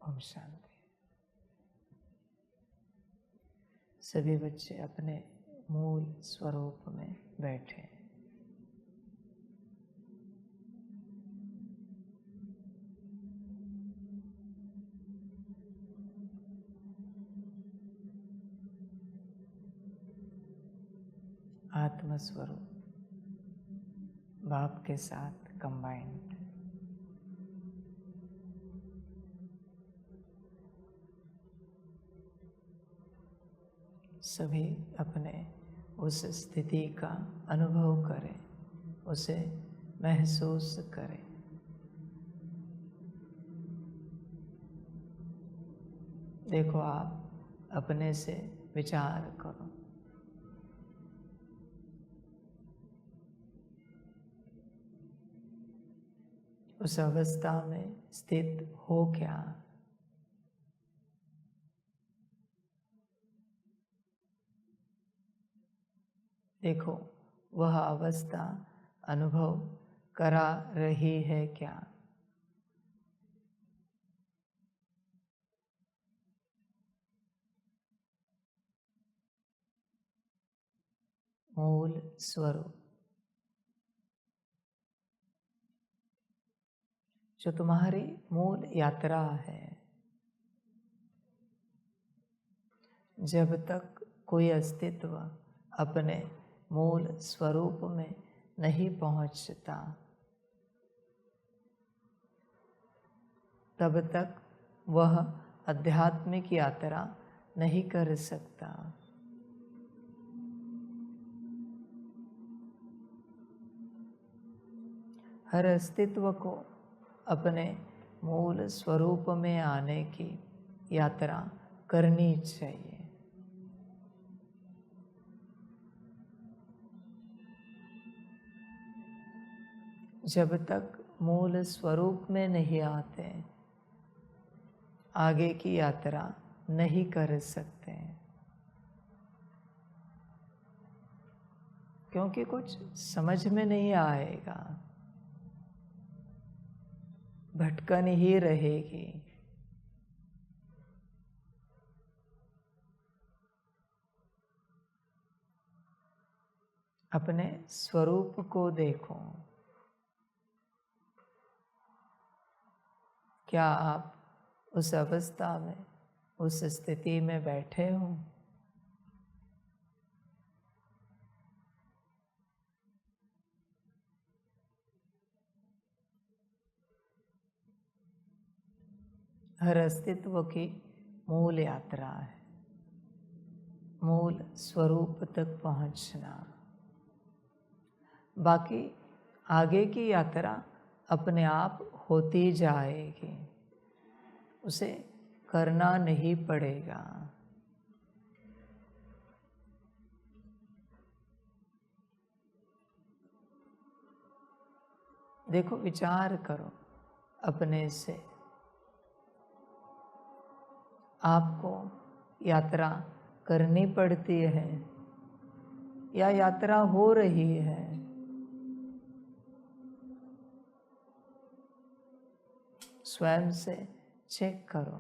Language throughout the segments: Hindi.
ओम शांति। सभी बच्चे अपने मूल स्वरूप में बैठे। आत्म स्वरूप बाप के साथ कंबाइंड। सभी अपने उस स्थिति का अनुभव करें, उसे महसूस करें। देखो, आप अपने से विचार करो। उस अवस्था में स्थित हो क्या? देखो, वह अवस्था अनुभव करा रही है क्या? मूल स्वरूप जो तुम्हारी मूल यात्रा है। जब तक कोई अस्तित्व अपने मूल स्वरूप में नहीं पहुंचता, तब तक वह आध्यात्मिक यात्रा नहीं कर सकता। हर अस्तित्व को अपने मूल स्वरूप में आने की यात्रा करनी चाहिए। जब तक मूल स्वरूप में नहीं आते, आगे की यात्रा नहीं कर सकते, क्योंकि कुछ समझ में नहीं आएगा, भटकन ही रहेगी। अपने स्वरूप को देखो। क्या आप उस अवस्था में, उस स्थिति में बैठे हो? हर अस्तित्व की मूल यात्रा है, मूल स्वरूप तक पहुंचना। बाकी आगे की यात्रा अपने आप होती जाएगी, उसे करना नहीं पड़ेगा। देखो, विचार करो अपने से। आपको यात्रा करनी पड़ती है या यात्रा हो रही है? स्वयं से चेक करो।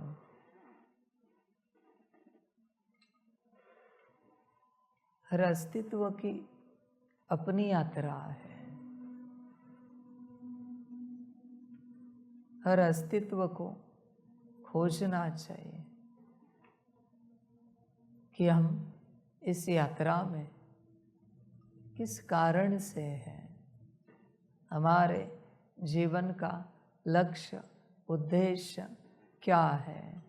हर अस्तित्व की अपनी यात्रा है। हर अस्तित्व को खोजना चाहिए कि हम इस यात्रा में किस कारण से हैं, हमारे जीवन का लक्ष्य, उद्देश्य क्या है।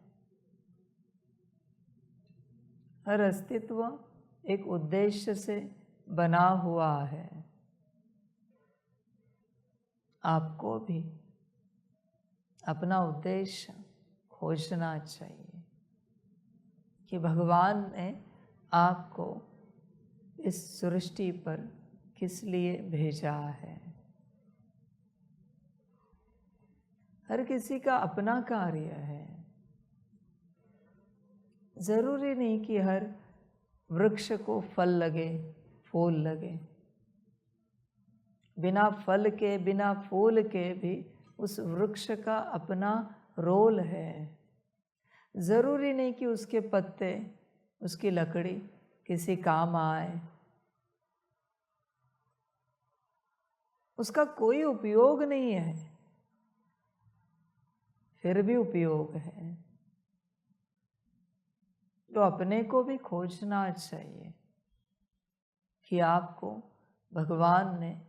हर अस्तित्व एक उद्देश्य से बना हुआ है। आपको भी अपना उद्देश्य खोजना चाहिए कि भगवान ने आपको इस सृष्टि पर किस लिए भेजा है। हर किसी का अपना कार्य है। जरूरी नहीं कि हर वृक्ष को फल लगे, फूल लगे। बिना फल के, बिना फूल के भी उस वृक्ष का अपना रोल है। ज़रूरी नहीं कि उसके पत्ते, उसकी लकड़ी किसी काम आए, उसका कोई उपयोग नहीं है, फिर भी उपयोग है। तो अपने को भी खोजना चाहिए कि आपको भगवान ने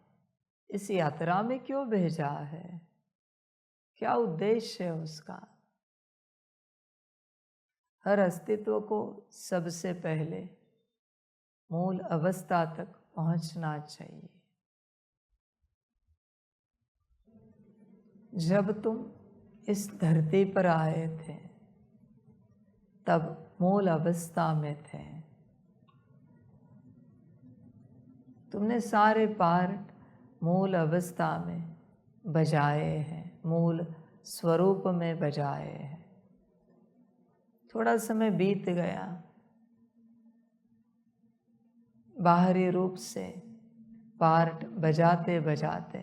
इस यात्रा में क्यों भेजा है, क्या उद्देश्य है उसका। हर अस्तित्व को सबसे पहले मूल अवस्था तक पहुंचना चाहिए। जब तुम इस धरती पर आए थे तब मूल अवस्था में थे। तुमने सारे पार्ट मूल अवस्था में बजाए हैं, मूल स्वरूप में बजाए हैं। थोड़ा समय बीत गया, बाहरी रूप से पार्ट बजाते बजाते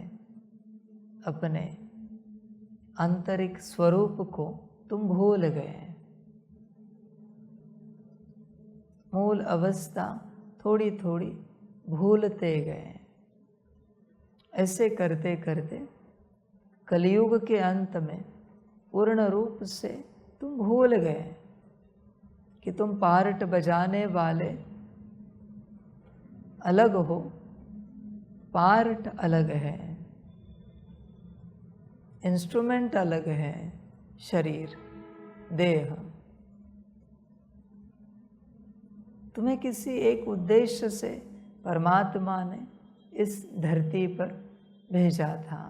अपने आंतरिक स्वरूप को तुम भूल गए। मूल अवस्था थोड़ी थोड़ी भूलते गए। ऐसे करते करते कलयुग के अंत में पूर्ण रूप से तुम भूल गए कि तुम पार्ट बजाने वाले अलग हो, पार्ट अलग है, इंस्ट्रूमेंट अलग है, शरीर, देह। तुम्हें किसी एक उद्देश्य से परमात्मा ने इस धरती पर भेजा था।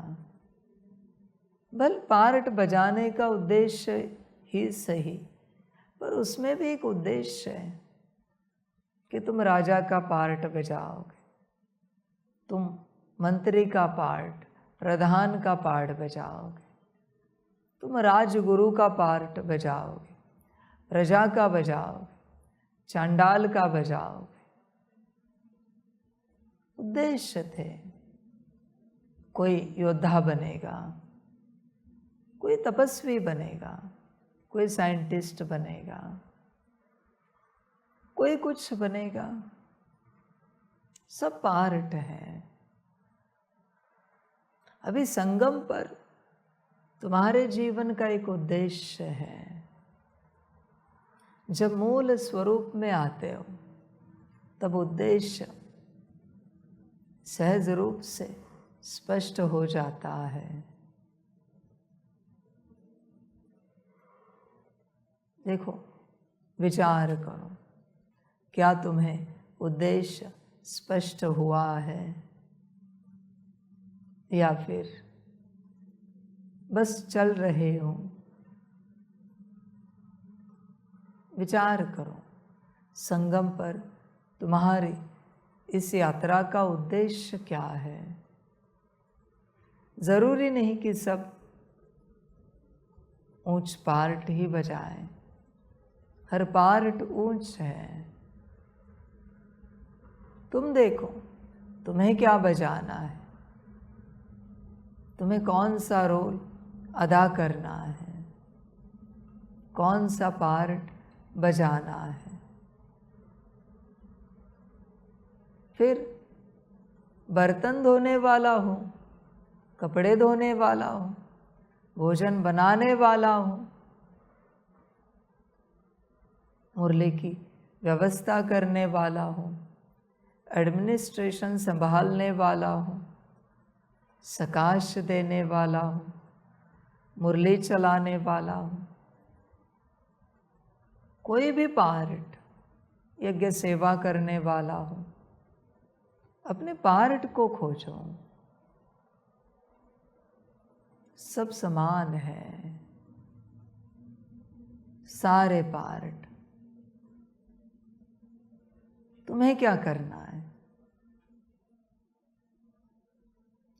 भले पार्ट बजाने का उद्देश्य ही सही, पर उसमें भी एक उद्देश्य है कि तुम राजा का पार्ट बजाओगे, तुम मंत्री का पार्ट, प्रधान का पार्ट बजाओगे, तुम राजगुरु का पार्ट बजाओगे, प्रजा का बजाओगे, चांडाल का बजाओगे। उद्देश्य थे। कोई योद्धा बनेगा, कोई तपस्वी बनेगा, कोई साइंटिस्ट बनेगा, कोई कुछ बनेगा, सब पार्ट है। अभी संगम पर तुम्हारे जीवन का एक उद्देश्य है। जब मूल स्वरूप में आते हो तब उद्देश्य सहज रूप से स्पष्ट हो जाता है। देखो, विचार करो, क्या तुम्हें उद्देश्य स्पष्ट हुआ है या फिर बस चल रहे हो? विचार करो, संगम पर तुम्हारी इस यात्रा का उद्देश्य क्या है। जरूरी नहीं कि सब ऊंच पार्ट ही बजाएं, हर पार्ट ऊंच है। तुम देखो, तुम्हें क्या बजाना है, तुम्हें कौन सा रोल अदा करना है, कौन सा पार्ट बजाना है। फिर बर्तन धोने वाला हो, कपड़े धोने वाला हो, भोजन बनाने वाला हो, मुरली की व्यवस्था करने वाला हो, एडमिनिस्ट्रेशन संभालने वाला हो, सकाश देने वाला हो, मुरली चलाने वाला हो, कोई भी पार्ट, यज्ञ सेवा करने वाला हो, अपने पार्ट को खोजो। सब समान है, सारे पार्ट। तुम्हें क्या करना है?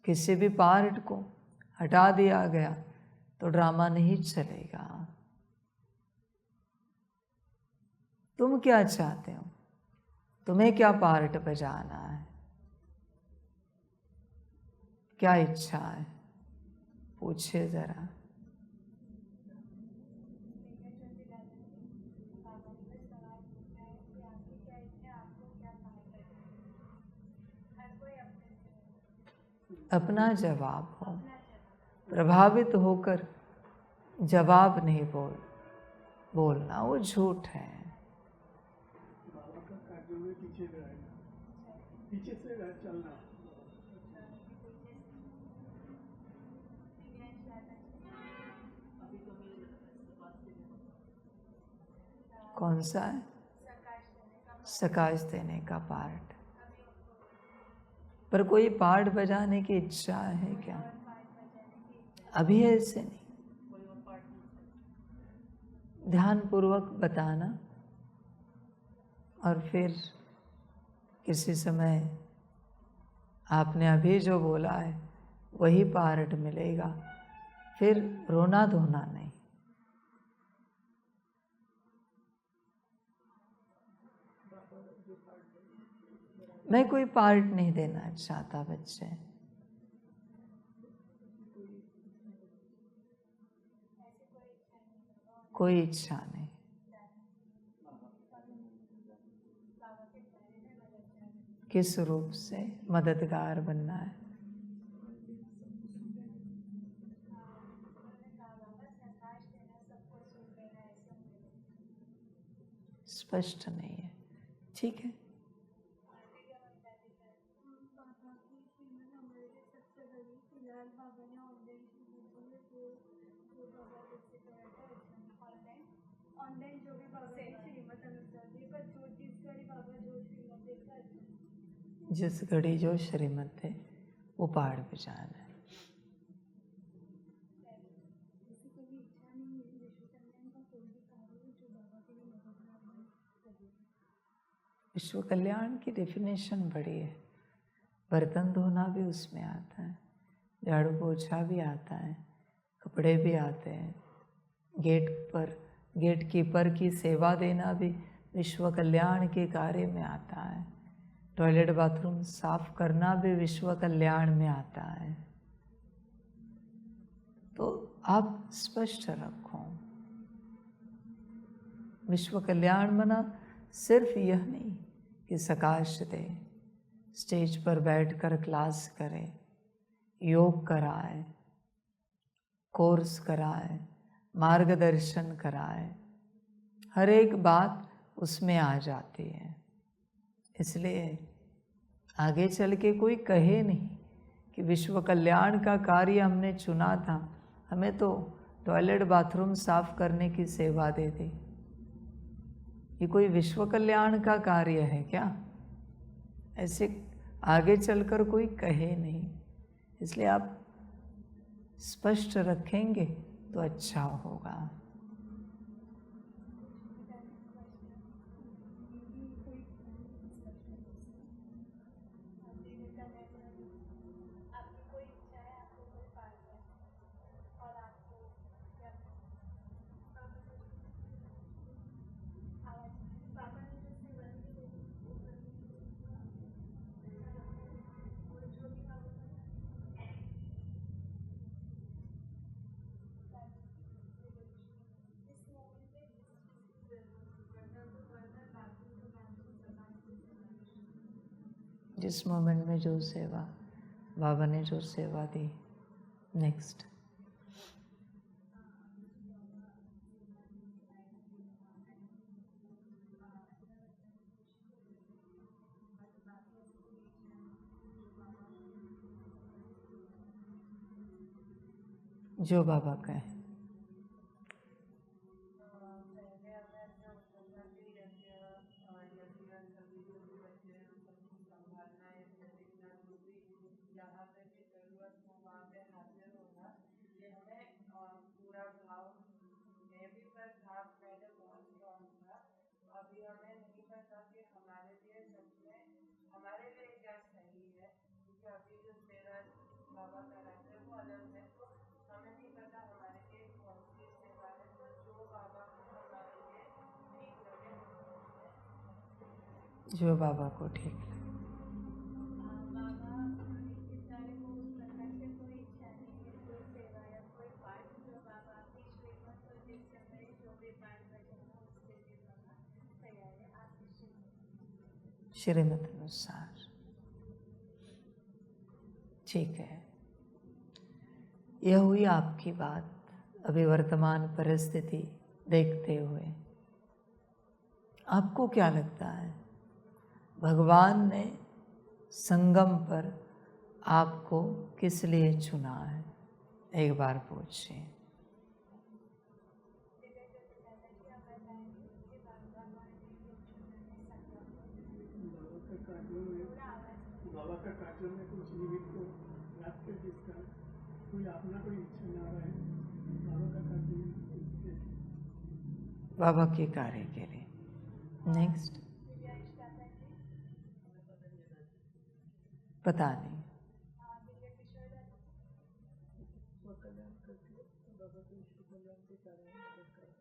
किसी भी पार्ट को हटा दिया गया तो ड्रामा नहीं चलेगा। तुम क्या चाहते हो? तुम्हें क्या पार्ट बजाना है? क्या इच्छा है? पूछिए जरा। अपना जवाब हो, प्रभावित होकर जवाब नहीं बोलना, वो झूठ है। पीछे से चलना। कौन सा है? सकाश देने का पार्ट। पर कोई पार्ट बजाने की इच्छा है क्या? अभी ऐसे नहीं, ध्यान पूर्वक बताना और फिर किसी समय आपने अभी जो बोला है वही पार्ट मिलेगा, फिर रोना धोना नहीं। मैं कोई पार्ट नहीं देना चाहता बच्चे, कोई इच्छा नहीं। किस रूप से मददगार बनना है? स्पष्ट नहीं है, ठीक है। जिस घड़ी जो श्रीमत है वो पहाड़ पे जाना है। विश्व कल्याण की डेफिनेशन बड़ी है। बर्तन धोना भी उसमें आता है, झाड़ू पोछा भी आता है, कपड़े भी आते हैं, गेट कीपर की सेवा देना भी विश्व कल्याण के कार्य में आता है, टॉयलेट बाथरूम साफ करना भी विश्व कल्याण में आता है। तो आप स्पष्ट रखो, विश्व कल्याण मना सिर्फ यह नहीं कि सकाश दे, स्टेज पर बैठकर क्लास करे, योग कराए, कोर्स कराए, मार्गदर्शन कराए, हर एक बात उसमें आ जाती है। इसलिए आगे चल के कोई कहे नहीं कि विश्व कल्याण का कार्य हमने चुना था, हमें तो टॉयलेट बाथरूम साफ करने की सेवा दे दी। ये कोई विश्व कल्याण का कार्य है क्या? ऐसे आगे चलकर कोई कहे नहीं। इसलिए आप स्पष्ट रखेंगे तो अच्छा होगा। जिस मोमेंट में जो सेवा बाबा ने जो सेवा दी। नेक्स्ट। जो बाबा कहे। जो बाबा को ठीक लगे। श्रीमत अनुसार ठीक है, यह हुई आपकी बात। अभी वर्तमान परिस्थिति देखते हुए आपको क्या लगता है, भगवान ने संगम पर आपको किस लिए चुना है? एक बार पूछिए। बाबा का कार्यों में कुछ निमित्त को प्राप्त कर जिसका कोई अपना कोई इच्छा ना रहे, बाबा का कार्य बाबा के कार्य के लिए। नेक्स्ट, पता नहीं। कल्याण करके बाबा के विश्व कल्याण के कारण मदद करें।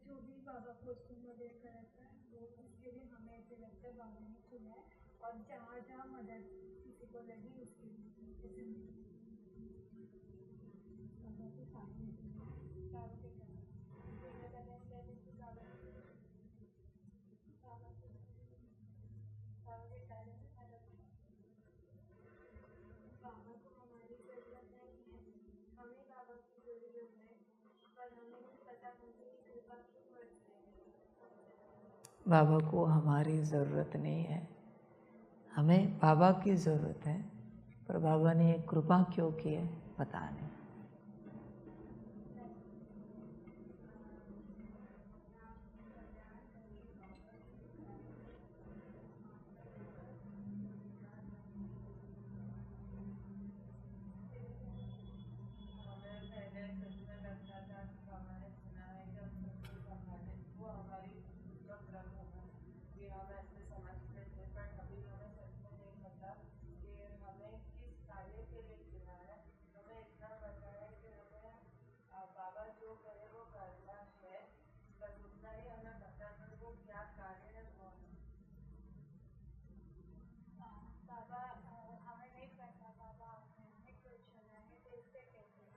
जो भी बाबा पोस्टिंग वगैरह कराता है वो उसके लिए हमें ऐसे लगता है बाबा ने चुना है, और जहाँ जहाँ मदद किसी को लगी उसके लिए बाबा के सामने बाबा के बाबा को हमारी जरूरत नहीं है, हमें बाबा की जरूरत है, पर हमें नहीं पता उनकी कृपा क्यों बरसती है। बाबा को हमारी ज़रूरत नहीं है, हमें बाबा की ज़रूरत है, पर बाबा ने ये कृपा क्यों की है पता नहीं।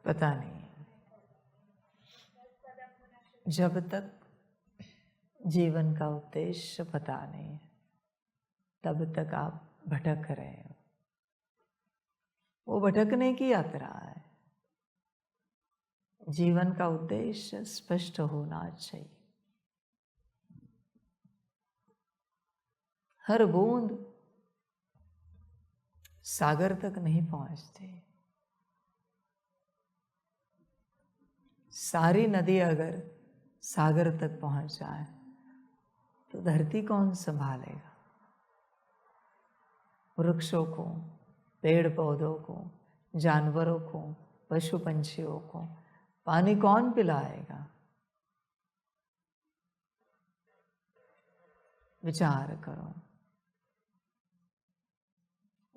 पता नहीं। जब तक जीवन का उद्देश्य पता नहीं है तब तक आप भटक रहे हो। वो भटकने की यात्रा है। जीवन का उद्देश्य स्पष्ट होना चाहिए। हर बूंद सागर तक नहीं पहुंचती। सारी नदी अगर सागर तक पहुंच जाए तो धरती कौन संभालेगा? वृक्षों को, पेड़ पौधों को, जानवरों को, पशु पंछियों को पानी कौन पिलाएगा? विचार करो।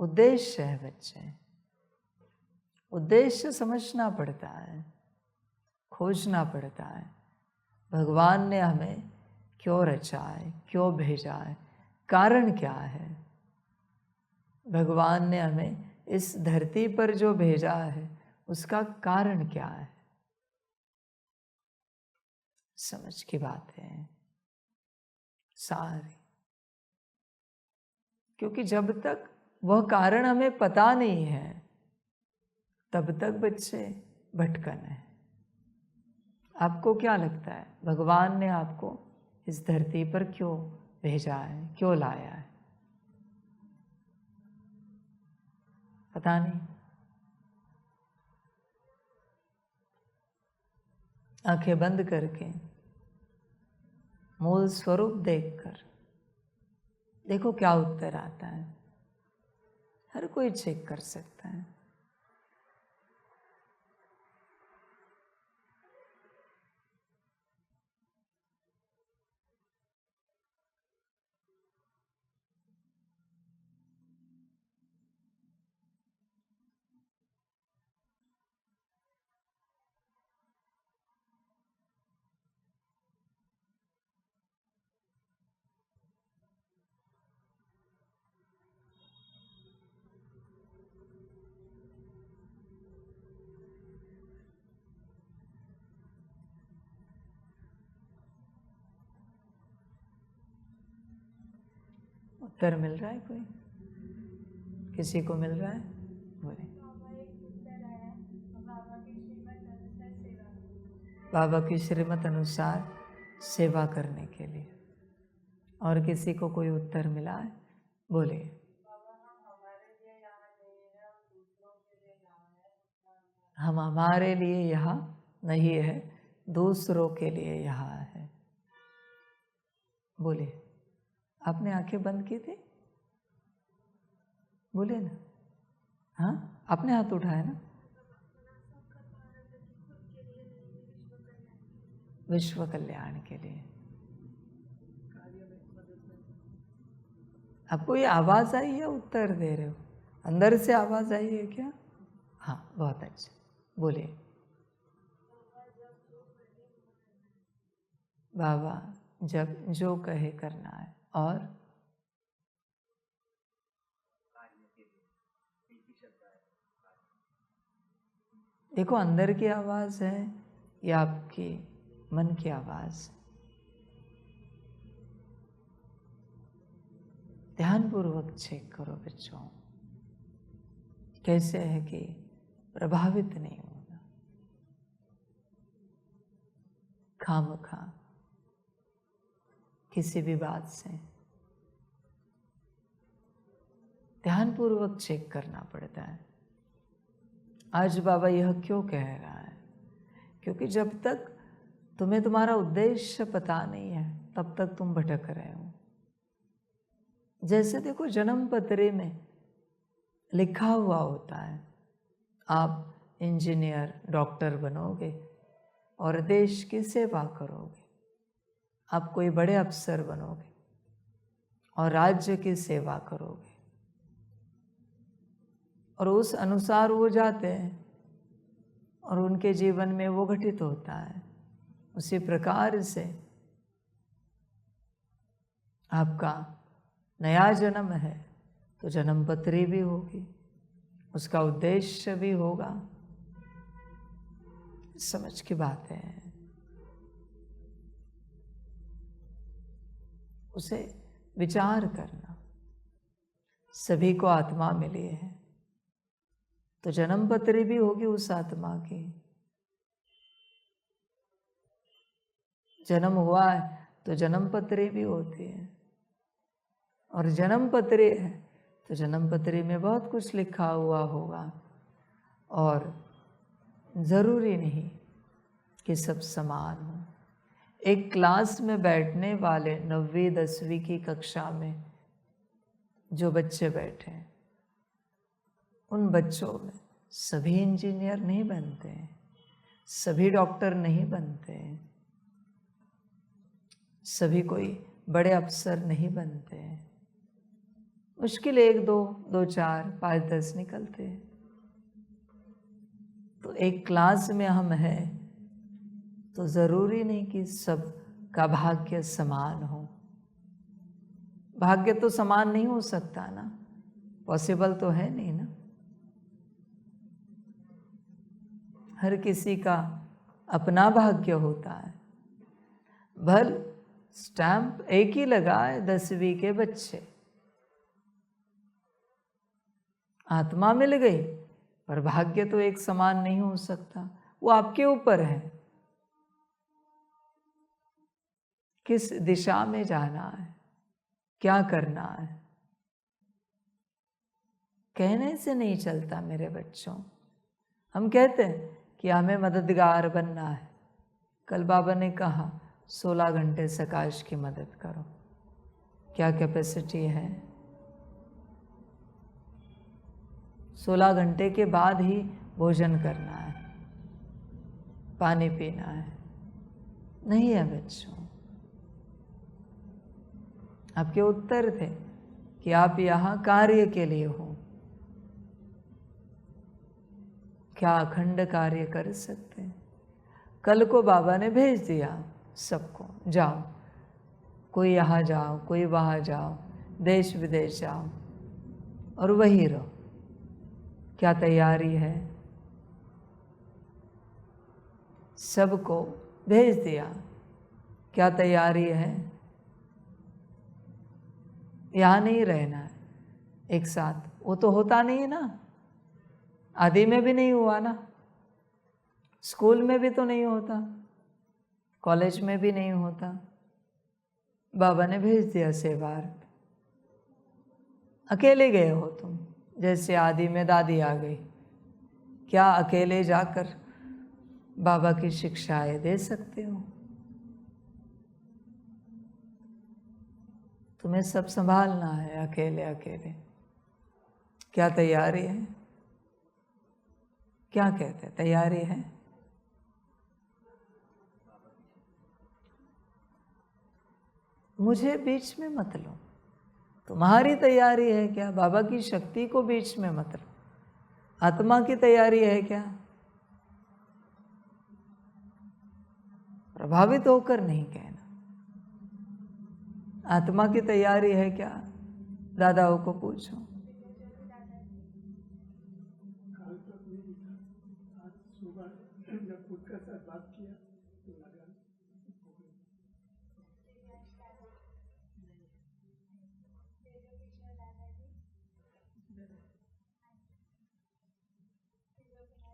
उद्देश्य है बच्चे, उद्देश्य समझना पड़ता है, खोजना पड़ता है। भगवान ने हमें क्यों रचा है, क्यों भेजा है, कारण क्या है? भगवान ने हमें इस धरती पर जो भेजा है उसका कारण क्या है? समझ की बात है सारी। क्योंकि जब तक वह कारण हमें पता नहीं है तब तक बच्चे भटकन है। आपको क्या लगता है भगवान ने आपको इस धरती पर क्यों भेजा है, क्यों लाया है? पता नहीं। आंखें बंद करके मूल स्वरूप देखकर देखो क्या उत्तर आता है। हर कोई चेक कर सकता है। उत्तर मिल रहा है कोई? किसी को मिल रहा है? बोले। बाबा की श्रीमत अनुसार सेवा करने के लिए। और किसी को कोई उत्तर मिला है? बोलिए। हम हमारे लिए यहाँ नहीं है, दूसरों के लिए यहाँ है। बोलिए। आपने आंखें बंद की थी? बोले ना। हाँ, आपने हाथ उठाया ना? विश्व कल्याण के लिए। आपको ये आवाज आई है? उत्तर दे रहे हो? अंदर से आवाज आई है क्या? हाँ, बहुत अच्छा। बोलिए। बाबा जब जो कहे करना है। और देखो, अंदर की आवाज है या आपकी मन की आवाज? ध्यानपूर्वक चेक करो बच्चों, कैसे है कि प्रभावित नहीं होना खामखा किसी भी बात से। ध्यानपूर्वक चेक करना पड़ता है। आज बाबा यह क्यों कह रहा है? क्योंकि जब तक तुम्हें तुम्हारा उद्देश्य पता नहीं है, तब तक तुम भटक रहे हो। जैसे देखो, जन्म पत्री में लिखा हुआ होता है आप इंजीनियर, डॉक्टर बनोगे और देश की सेवा करोगे। आप कोई बड़े अफसर बनोगे और राज्य की सेवा करोगे। और उस अनुसार वो जाते हैं और उनके जीवन में वो घटित होता है। उसी प्रकार से आपका नया जन्म है तो जन्म पत्री भी होगी, उसका उद्देश्य भी होगा। समझ की बात है। उसे विचार करना। सभी को आत्मा मिली है तो जन्म पत्री भी होगी उस आत्मा की। जन्म हुआ है तो जन्म पत्री भी होती है। और जन्म पत्री है तो जन्म पत्री में बहुत कुछ लिखा हुआ होगा। और ज़रूरी नहीं कि सब समान हो। एक क्लास में बैठने वाले 9वीं 10वीं की कक्षा में जो बच्चे बैठे हैं, उन बच्चों में सभी इंजीनियर नहीं बनते, सभी डॉक्टर नहीं बनते, सभी कोई बड़े अफसर नहीं बनते। मुश्किल 1 2 2 4 5 10 निकलते हैं। तो एक क्लास में हम हैं तो ज़रूरी नहीं कि सब का भाग्य समान हो। भाग्य तो समान नहीं हो सकता ना, पॉसिबल तो है नहीं ना। हर किसी का अपना भाग्य होता है। भल स्टैंप एक ही लगा है 10वीं के बच्चे, आत्मा मिल गई, पर भाग्य तो एक समान नहीं हो सकता। वो आपके ऊपर है किस दिशा में जाना है, क्या करना है। कहने से नहीं चलता मेरे बच्चों। हम कहते हैं कि हमें मददगार बनना है। कल बाबा ने कहा 16 घंटे सकाश की मदद करो। क्या कैपेसिटी है? 16 घंटे के बाद ही भोजन करना है, पानी पीना है। नहीं है बच्चों। आपके उत्तर थे कि आप यहाँ कार्य के लिए हो। क्या अखंड कार्य कर सकते हैं? कल को बाबा ने भेज दिया सबको, जाओ, कोई यहाँ जाओ, कोई वहाँ जाओ, देश विदेश जाओ और वहीं रहो। क्या तैयारी है? सबको भेज दिया, क्या तैयारी है? यहाँ नहीं रहना है एक साथ, वो तो होता नहीं है ना। आदि में भी नहीं हुआ ना, स्कूल में भी तो नहीं होता, कॉलेज में भी नहीं होता। बाबा ने भेज दिया सेवार्थ, अकेले गए हो तुम। जैसे आदि में दादी आ गई, क्या अकेले जाकर बाबा की शिक्षाएं दे सकते हो? तुम्हें सब संभालना है अकेले अकेले। क्या तैयारी है? क्या कहते हैं, तैयारी है? मुझे बीच में मत लो। तुम्हारी तैयारी है क्या? बाबा की शक्ति को बीच में मत लो। आत्मा की तैयारी है क्या? प्रभावित होकर नहीं कहना। आत्मा की तैयारी है क्या? दादाओं को पूछो।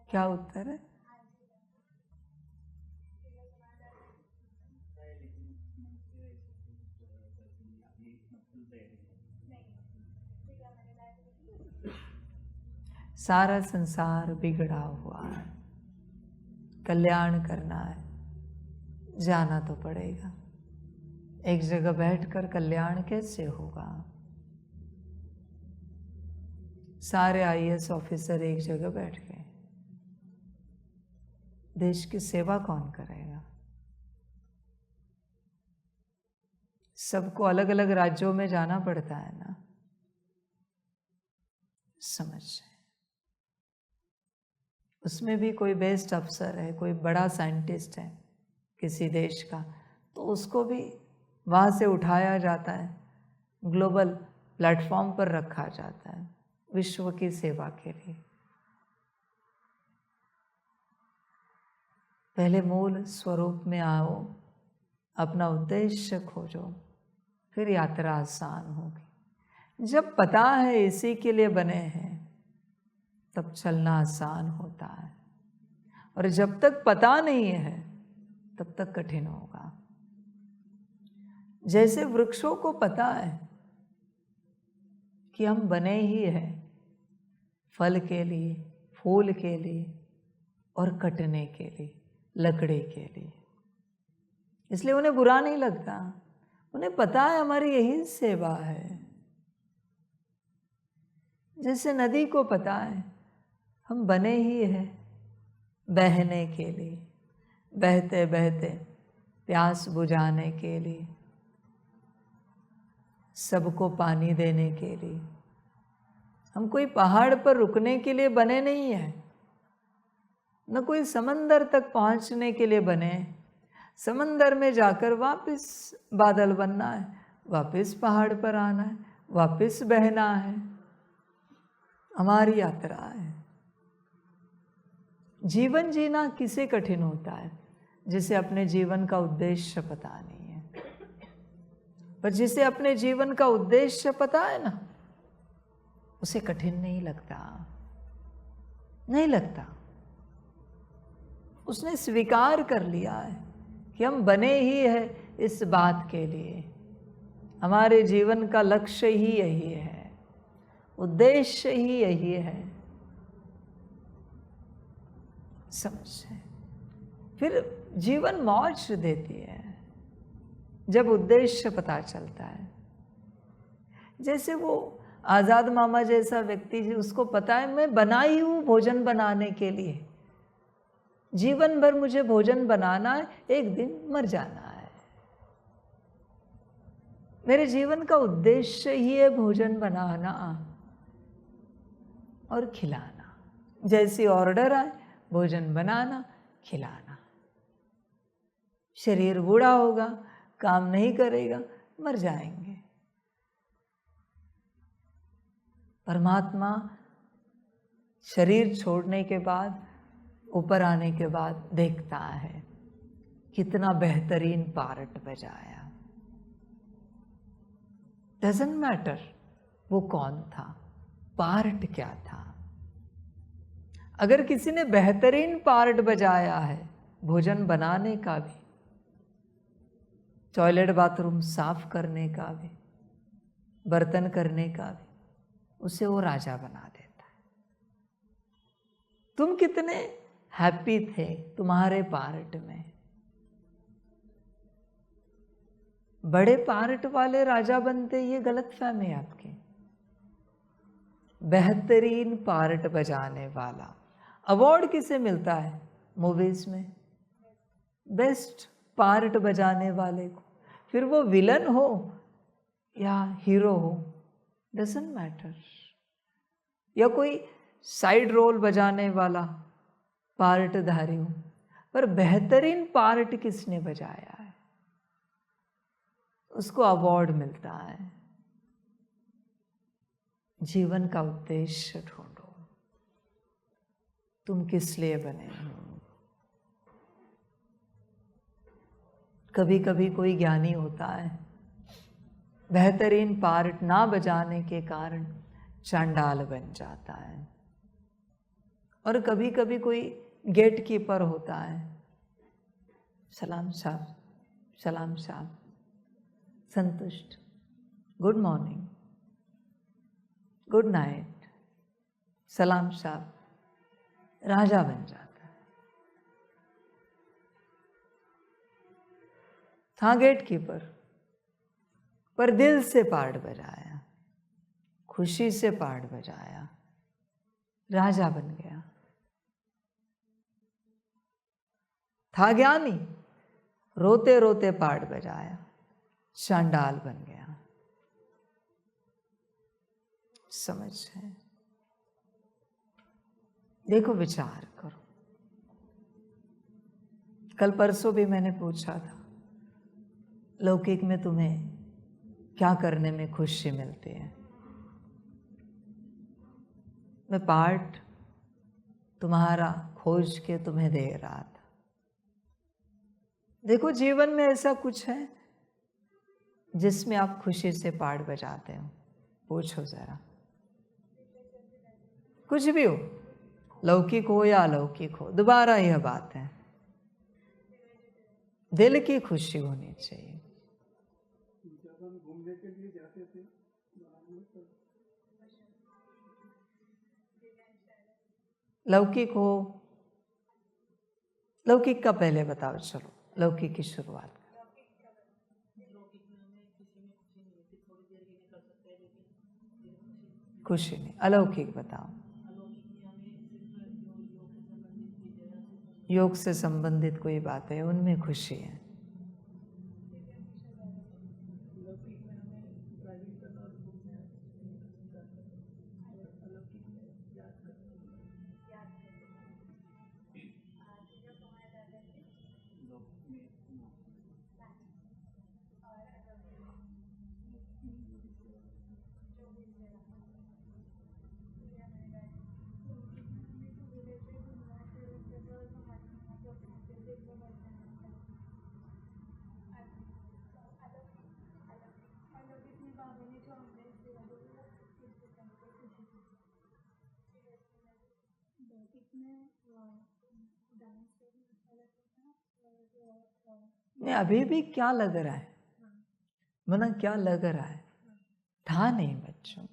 क्या उत्तर है? सारा संसार बिगड़ा हुआ है, कल्याण करना है, जाना तो पड़ेगा। एक जगह बैठकर कल्याण कैसे होगा? सारे आईएएस ऑफिसर एक जगह बैठ गए, देश की सेवा कौन करेगा? सबको अलग अलग राज्यों में जाना पड़ता है ना। समझ, उसमें भी कोई बेस्ट अफसर है, कोई बड़ा साइंटिस्ट है किसी देश का, तो उसको भी वहाँ से उठाया जाता है, ग्लोबल प्लेटफॉर्म पर रखा जाता है विश्व की सेवा के लिए। पहले मूल स्वरूप में आओ, अपना उद्देश्य खोजो, फिर यात्रा आसान होगी। जब पता है इसी के लिए बने हैं, तब चलना आसान होता है, और जब तक पता नहीं है तब तक कठिन होगा। जैसे वृक्षों को पता है कि हम बने ही हैं फल के लिए, फूल के लिए और कटने के लिए, लकड़ी के लिए, इसलिए उन्हें बुरा नहीं लगता। उन्हें पता है हमारी यही सेवा है। जैसे नदी को पता है हम बने ही हैं बहने के लिए, बहते बहते प्यास बुझाने के लिए, सबको पानी देने के लिए। हम कोई पहाड़ पर रुकने के लिए बने नहीं हैं, न कोई समंदर तक पहुंचने के लिए बने। समंदर में जाकर वापस बादल बनना है, वापस पहाड़ पर आना है, वापस बहना है। हमारी यात्रा है। जीवन जीना किसे कठिन होता है? जिसे अपने जीवन का उद्देश्य पता नहीं है। पर जिसे अपने जीवन का उद्देश्य पता है ना, उसे कठिन नहीं लगता, नहीं लगता। उसने स्वीकार कर लिया है कि हम बने ही हैं इस बात के लिए, हमारे जीवन का लक्ष्य ही यही है, उद्देश्य ही यही है। समझे? फिर जीवन मौज देती है जब उद्देश्य पता चलता है। जैसे वो आज़ाद मामा जैसा व्यक्ति, उसको पता है मैं बना ही हूँ भोजन बनाने के लिए, जीवन भर मुझे भोजन बनाना है, एक दिन मर जाना है। मेरे जीवन का उद्देश्य ही है भोजन बनाना और खिलाना। जैसी ऑर्डर आए भोजन बनाना, खिलाना। शरीर बूढ़ा होगा, काम नहीं करेगा, मर जाएंगे। परमात्मा शरीर छोड़ने के बाद, ऊपर आने के बाद देखता है कितना बेहतरीन पार्ट बजाया, डजंट मैटर वो कौन था, पार्ट क्या था। अगर किसी ने बेहतरीन पार्ट बजाया है, भोजन बनाने का भी, टॉयलेट बाथरूम साफ करने का भी, बर्तन करने का भी, उसे वो राजा बना देता है। तुम कितने हैप्पी थे तुम्हारे पार्ट में। बड़े पार्ट वाले राजा बनते, ये गलतफहमी है आपकी। बेहतरीन पार्ट बजाने वाला अवार्ड किसे मिलता है मूवीज में? बेस्ट पार्ट बजाने वाले को। फिर वो विलन हो या हीरो हो, डजंट मैटर। या कोई साइड रोल बजाने वाला पार्टधारी हो, पर बेहतरीन पार्ट किसने बजाया है उसको अवार्ड मिलता है। जीवन का उद्देश्य ढूंढो, तुम किस लिए बने हो। कभी कभी कोई ज्ञानी होता है, बेहतरीन पार्ट ना बजाने के कारण चांडाल बन जाता है। और कभी कभी कोई गेट कीपर होता है, सलाम साहब, सलाम साहब, संतुष्ट, गुड मॉर्निंग, गुड नाइट, सलाम साहब, राजा बन जाता है। था गेट कीपर, पर दिल से पार्ट बजाया, खुशी से पार्ट बजाया, राजा बन गया। था ज्ञानी, रोते रोते पार्ट बजाया, चांडाल बन गया। समझ है? देखो, विचार करो। कल परसों भी मैंने पूछा था, लौकिक में तुम्हें क्या करने में खुशी मिलती है? मैं पार्ट तुम्हारा खोज के तुम्हें दे रहा था। देखो, जीवन में ऐसा कुछ है जिसमें आप खुशी से पार्ट बजाते हो? पूछो जरा। कुछ भी हो, लौकिक हो या अलौकिक हो, दोबारा यह बात है, दिल की खुशी होनी चाहिए। जब हम घूमने के लिए जाते थे, लौकिक हो, लौकिक का पहले बताओ। चलो, लौकिक की शुरुआत। खुशी नहीं। अलौकिक बताओ। योग से संबंधित कोई बात है, उनमें खुशी है। नहीं, अभी भी क्या लग रहा है, मना क्या लग रहा है? था नहीं बच्चों।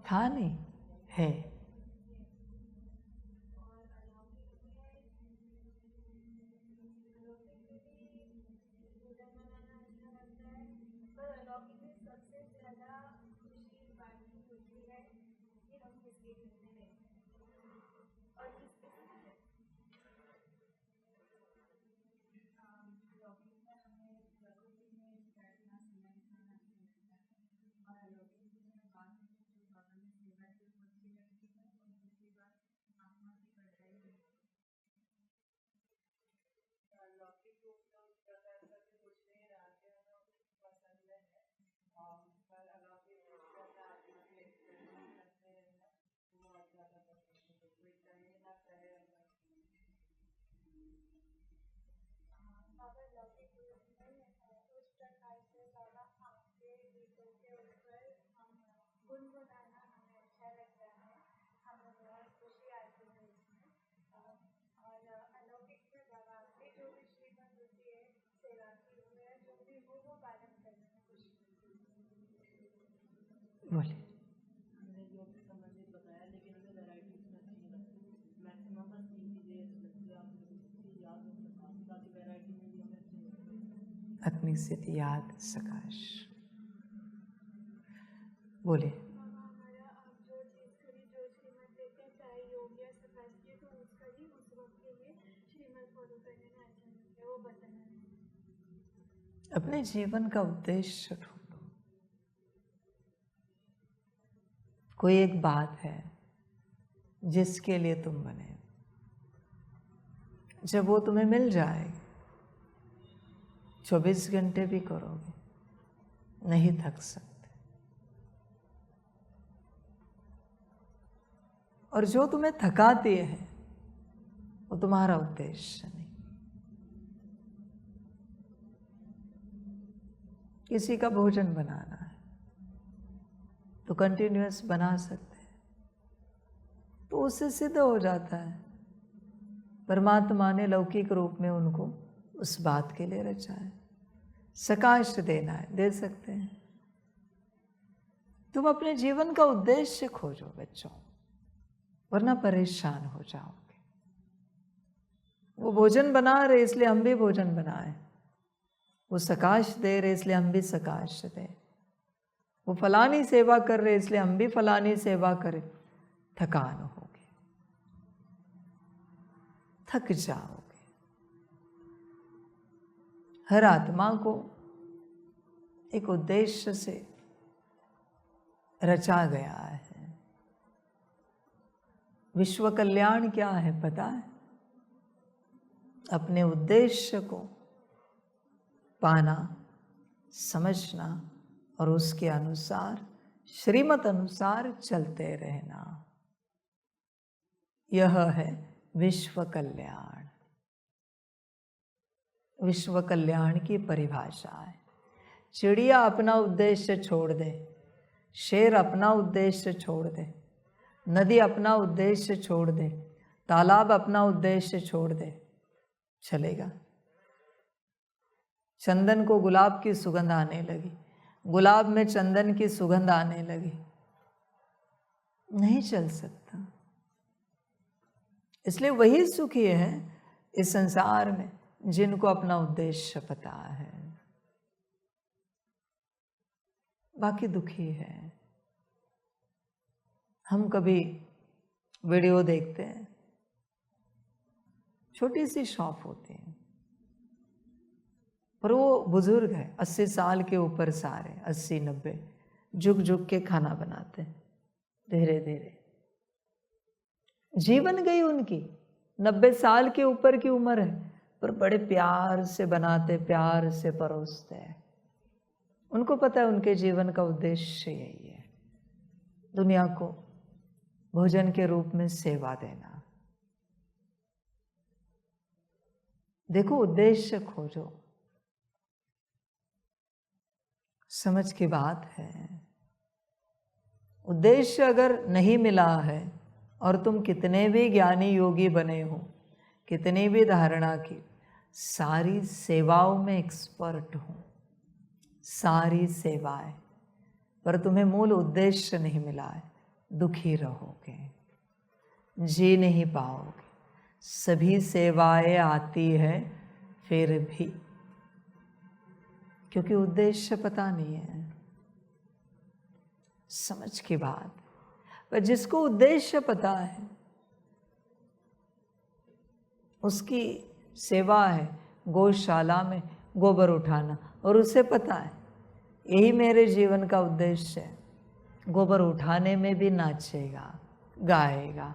था नहीं, है। अगर लौकिक रूप नहीं है उस प्रकार से बाबा आपके गीतों के ऊपर हम गुनगुनाना हमें अच्छा लगता है, हमें बहुत खुशी आती है इसमें। और अलौकिक में बाबा आपकी जो भी श्रीमत होती है सेवा की हुई है जो भी हो वो पालन करने में खुशी मिलती है। बोले हमने जो भी संबंधित बताया, लेकिन हमें वैरायटी उसमें अच्छी नहीं लगती। मैक्सिमम बस 3 चीज़ें लगती है आपको याद हो सकता, बाकी वैरायटी में भी हमें अच्छी लगती है। अग्नि स्थिति याद सकाश। बोले हमारा आप जो चीज़ करी जो श्रीमत देते हैं चाहे योग या सकाश की तो उसका ही उस वक्त के लिए श्रीमत फॉलो करने में अच्छा लगता है वो बताना है। अपने जीवन का उद्देश्य ढूंढो। कोई एक बात है जिसके लिए तुम बने, जब वो तुम्हें मिल जाएगी 24 घंटे भी करोगे नहीं थक सकते। और जो तुम्हें थकाती है वो तुम्हारा उद्देश्य नहीं। किसी का भोजन बनाना है तो कंटिन्यूअस बना सकते हैं, तो उससे सिद्ध हो जाता है परमात्मा ने लौकिक रूप में उनको उस बात के लिए रचा है। सकाश देना है, दे सकते हैं। तुम अपने जीवन का उद्देश्य खोजो बच्चों, वरना परेशान हो जाओगे। वो भोजन बना रहे इसलिए हम भी भोजन बनाए, वो सकाश दे रहे इसलिए हम भी सकाश दें, वो फलानी सेवा कर रहे इसलिए हम भी फलानी सेवा करें। थकान होगी, थक जाओगे। हर आत्मा को एक उद्देश्य से रचा गया है। विश्व कल्याण क्या है पता है? अपने उद्देश्य को पाना, समझना और उसके अनुसार श्रीमत अनुसार चलते रहना, यह है विश्व कल्याण। विश्व कल्याण की परिभाषा है। चिड़िया अपना उद्देश्य छोड़ दे, शेर अपना उद्देश्य छोड़ दे, नदी अपना उद्देश्य छोड़ दे, तालाब अपना उद्देश्य छोड़ दे, चलेगा? चंदन को गुलाब की सुगंध आने लगी, गुलाब में चंदन की सुगंध आने लगी, नहीं चल सकता। इसलिए वही सुखी है इस संसार में जिनको अपना उद्देश्य पता है, बाकी दुखी है। हम कभी वीडियो देखते हैं, छोटी सी शॉप होती है पर वो बुजुर्ग है, 80 साल के ऊपर, सारे 80-90 झुक झुक के खाना बनाते हैं। धीरे धीरे जीवन गई उनकी, 90 साल के ऊपर की उम्र है, पर बड़े प्यार से बनाते, प्यार से परोसते हैं। उनको पता है उनके जीवन का उद्देश्य यही है, दुनिया को भोजन के रूप में सेवा देना। देखो, उद्देश्य खोजो। समझ की बात है, उद्देश्य अगर नहीं मिला है और तुम कितने भी ज्ञानी योगी बने हो, कितनी भी धारणा की, सारी सेवाओं में एक्सपर्ट हो, सारी सेवाएं, पर तुम्हें मूल उद्देश्य नहीं मिला है, दुखी रहोगे, जी नहीं पाओगे। सभी सेवाएं आती है फिर भी, क्योंकि उद्देश्य पता नहीं है। समझ की बात। पर जिसको उद्देश्य पता है, उसकी सेवा है गौशाला में गोबर उठाना, और उसे पता है यही मेरे जीवन का उद्देश्य है। गोबर उठाने में भी नाचेगा, गाएगा,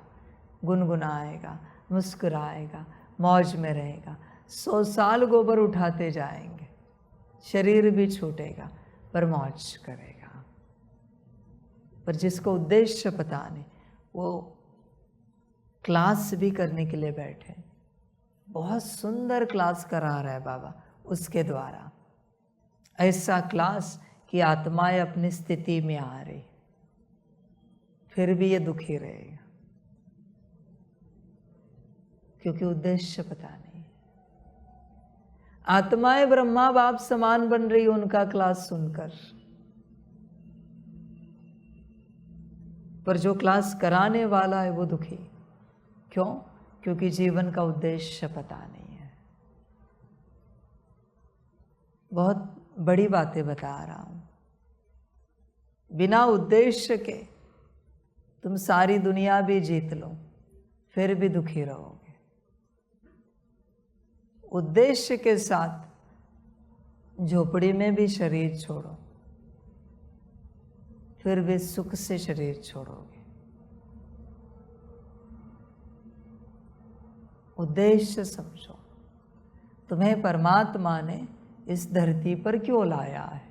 गुनगुनाएगा, मुस्कुराएगा, मौज में रहेगा। 100 साल गोबर उठाते जाएंगे, शरीर भी छूटेगा पर मौज करेगा। पर जिसको उद्देश्य पता नहीं, वो क्लास भी करने के लिए बैठे, बहुत सुंदर क्लास करा रहा है बाबा उसके द्वारा, ऐसा क्लास कि आत्माएं अपनी स्थिति में आ रही, फिर भी ये दुखी रहेगा क्योंकि उद्देश्य पता नहीं। आत्माएं ब्रह्मा बाप समान बन रही उनका क्लास सुनकर, पर जो क्लास कराने वाला है वो दुखी। क्यों? क्योंकि जीवन का उद्देश्य पता नहीं है। बहुत बड़ी बातें बता रहा हूं। बिना उद्देश्य के तुम सारी दुनिया भी जीत लो, फिर भी दुखी रहोगे। उद्देश्य के साथ झोपड़ी में भी शरीर छोड़ो, फिर भी सुख से शरीर छोड़ोगे। उद्देश्य समझो, तुम्हें परमात्मा ने इस धरती पर क्यों लाया है।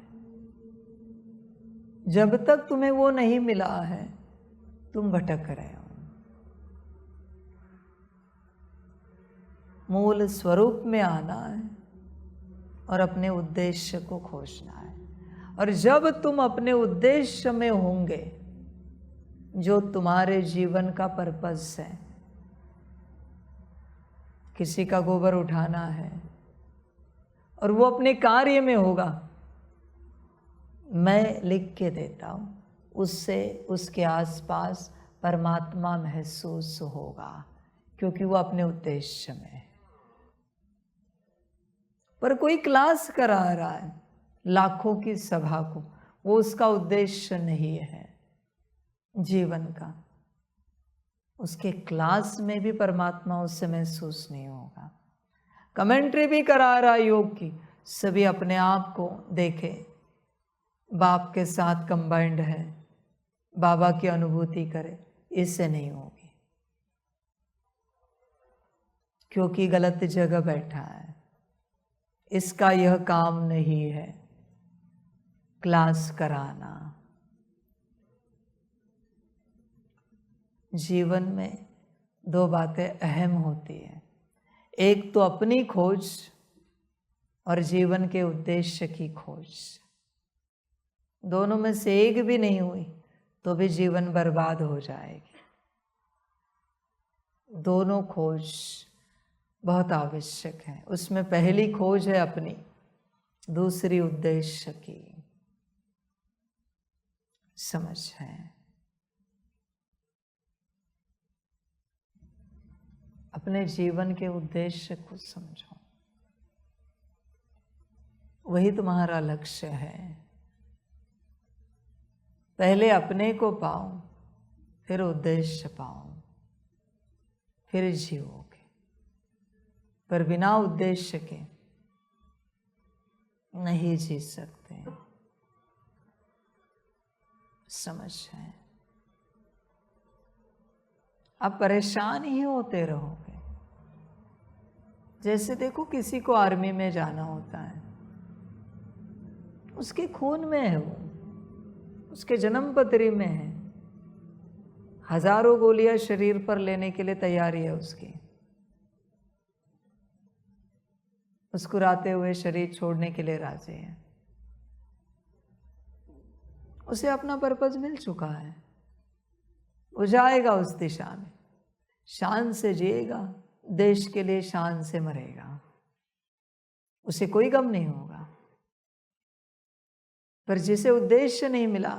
जब तक तुम्हें वो नहीं मिला है, तुम भटक रहे हो। मूल स्वरूप में आना है और अपने उद्देश्य को खोजना है। और जब तुम अपने उद्देश्य में होंगे, जो तुम्हारे जीवन का पर्पस है, किसी का गोबर उठाना है और वो अपने कार्य में होगा, मैं लिख के देता हूं, उससे उसके आसपास परमात्मा महसूस होगा, क्योंकि वो अपने उद्देश्य में है। पर कोई क्लास करा रहा है लाखों की सभा को, वो उसका उद्देश्य नहीं है जीवन का। उसके क्लास में भी परमात्मा उससे महसूस नहीं होगा। कमेंट्री भी करा रहा योग की, सभी अपने आप को देखे बाप के साथ कंबाइंड है, बाबा की अनुभूति करे, इससे नहीं होगी, क्योंकि गलत जगह बैठा है। इसका यह काम नहीं है क्लास कराना। जीवन में 2 बातें अहम होती हैं, एक तो अपनी खोज और जीवन के उद्देश्य की खोज। दोनों में से एक भी नहीं हुई तो भी जीवन बर्बाद हो जाएगी। दोनों खोज बहुत आवश्यक है। उसमें पहली खोज है अपनी, दूसरी उद्देश्य की समझ है। अपने जीवन के उद्देश्य को समझो, वही तुम्हारा लक्ष्य है। पहले अपने को पाओ, फिर उद्देश्य पाओ, फिर जियोगे। पर बिना उद्देश्य के नहीं जी सकते, समझ है। आप परेशान ही होते रहोगे। जैसे देखो, किसी को आर्मी में जाना होता है, उसके खून में है, वो उसके जन्म पत्री में है। हजारों गोलियां शरीर पर लेने के लिए तैयारी है उसकी। मुस्कुराते हुए शरीर छोड़ने के लिए राजी है। उसे अपना पर्पस मिल चुका है, वो जाएगा उस दिशा में, शान से जिएगा, देश के लिए शान से मरेगा, उसे कोई गम नहीं होगा। पर जिसे उद्देश्य नहीं मिला,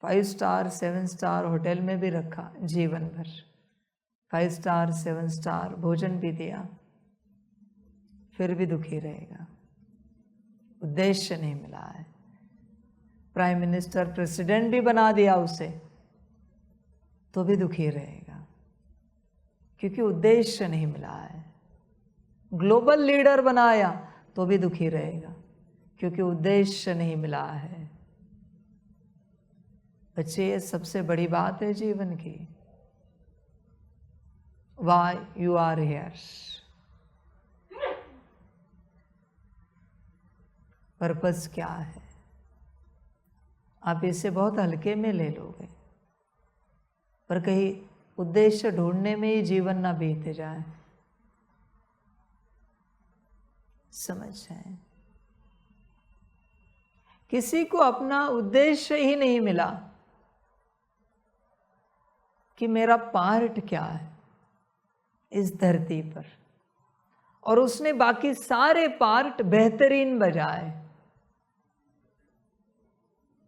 5 स्टार 7 स्टार होटल में भी रखा जीवन भर, 5 स्टार 7 स्टार भोजन भी दिया, फिर भी दुखी रहेगा। उद्देश्य नहीं मिला है। प्राइम मिनिस्टर प्रेसिडेंट भी बना दिया उसे, तो भी दुखी रहेगा, क्योंकि उद्देश्य नहीं मिला है। ग्लोबल लीडर बनाया तो भी दुखी रहेगा, क्योंकि उद्देश्य नहीं मिला है। बच्चे, ये सबसे बड़ी बात है जीवन की। Why you are here? Purpose क्या है? आप इसे बहुत हल्के में ले लोगे, पर कहीं उद्देश्य ढूंढने में ही जीवन ना बीत जाए। समझ जाए, किसी को अपना उद्देश्य ही नहीं मिला कि मेरा पार्ट क्या है इस धरती पर, और उसने बाकी सारे पार्ट बेहतरीन बजाए,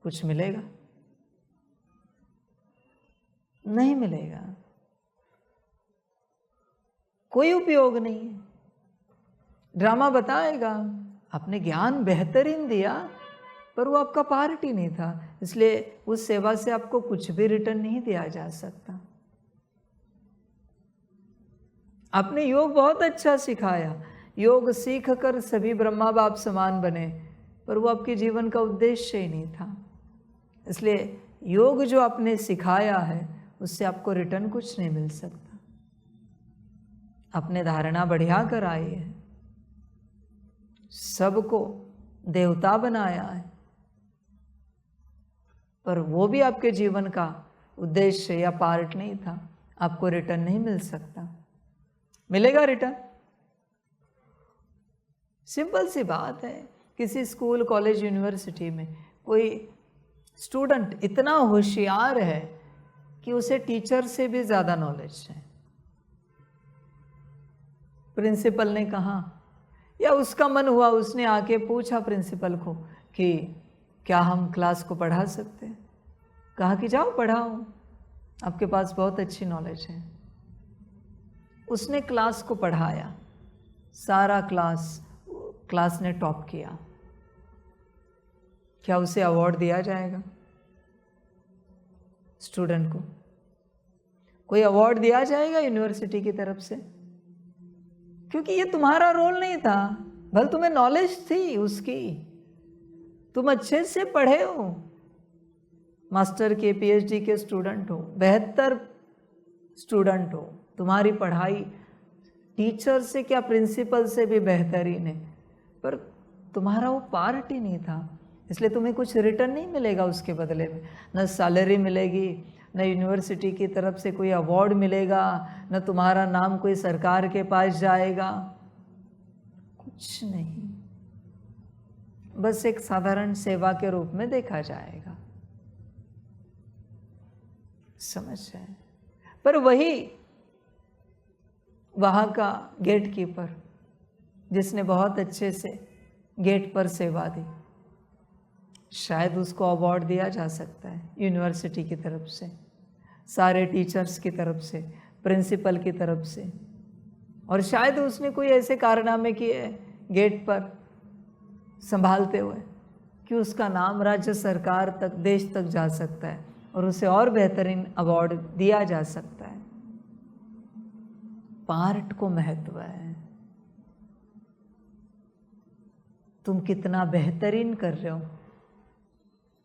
कुछ मिलेगा? नहीं मिलेगा, कोई उपयोग नहीं है। ड्रामा बताएगा आपने ज्ञान बेहतरीन दिया, पर वो आपका पार्ट ही नहीं था, इसलिए उस सेवा से आपको कुछ भी रिटर्न नहीं दिया जा सकता। आपने योग बहुत अच्छा सिखाया, योग सीख कर सभी ब्रह्मा बाप समान बने, पर वो आपके जीवन का उद्देश्य ही नहीं था। इसलिए योग जो आपने सिखाया है उससे आपको रिटर्न कुछ नहीं मिल सकता। आपने धारणा बढ़िया कराई है, सबको देवता बनाया है, पर वो भी आपके जीवन का उद्देश्य या पार्ट नहीं था। आपको रिटर्न नहीं मिल सकता। मिलेगा रिटर्न? सिंपल सी बात है। किसी स्कूल, कॉलेज, यूनिवर्सिटी में कोई स्टूडेंट इतना होशियार है कि उसे टीचर से भी ज़्यादा नॉलेज है। प्रिंसिपल ने कहा या उसका मन हुआ, उसने आके पूछा प्रिंसिपल को कि क्या हम क्लास को पढ़ा सकते हैं? कहा कि जाओ पढ़ाओ, आपके पास बहुत अच्छी नॉलेज है। उसने क्लास को पढ़ाया, सारा क्लास ने टॉप किया। क्या उसे अवार्ड दिया जाएगा? स्टूडेंट को कोई अवार्ड दिया जाएगा यूनिवर्सिटी की तरफ से? क्योंकि ये तुम्हारा रोल नहीं था। भले तुम्हें नॉलेज थी उसकी, तुम अच्छे से पढ़े हो, मास्टर के, पीएचडी के स्टूडेंट हो, बेहतर स्टूडेंट हो, तुम्हारी पढ़ाई टीचर से क्या प्रिंसिपल से भी बेहतरीन है, पर तुम्हारा वो पार्ट ही नहीं था। इसलिए तुम्हें कुछ रिटर्न नहीं मिलेगा उसके बदले में। न सैलरी मिलेगी, न यूनिवर्सिटी की तरफ से कोई अवार्ड मिलेगा, न तुम्हारा नाम कोई सरकार के पास जाएगा, कुछ नहीं। बस एक साधारण सेवा के रूप में देखा जाएगा। समझ जाए। पर वही वहाँ का गेट कीपर जिसने बहुत अच्छे से गेट पर सेवा दी, शायद उसको अवार्ड दिया जा सकता है यूनिवर्सिटी की तरफ से, सारे टीचर्स की तरफ से, प्रिंसिपल की तरफ से, और शायद उसने कोई ऐसे कारनामे किए गेट पर संभालते हुए कि उसका नाम राज्य सरकार तक, देश तक जा सकता है और उसे और बेहतरीन अवार्ड दिया जा सकता है। पार्ट को महत्व है। तुम कितना बेहतरीन कर रहे हो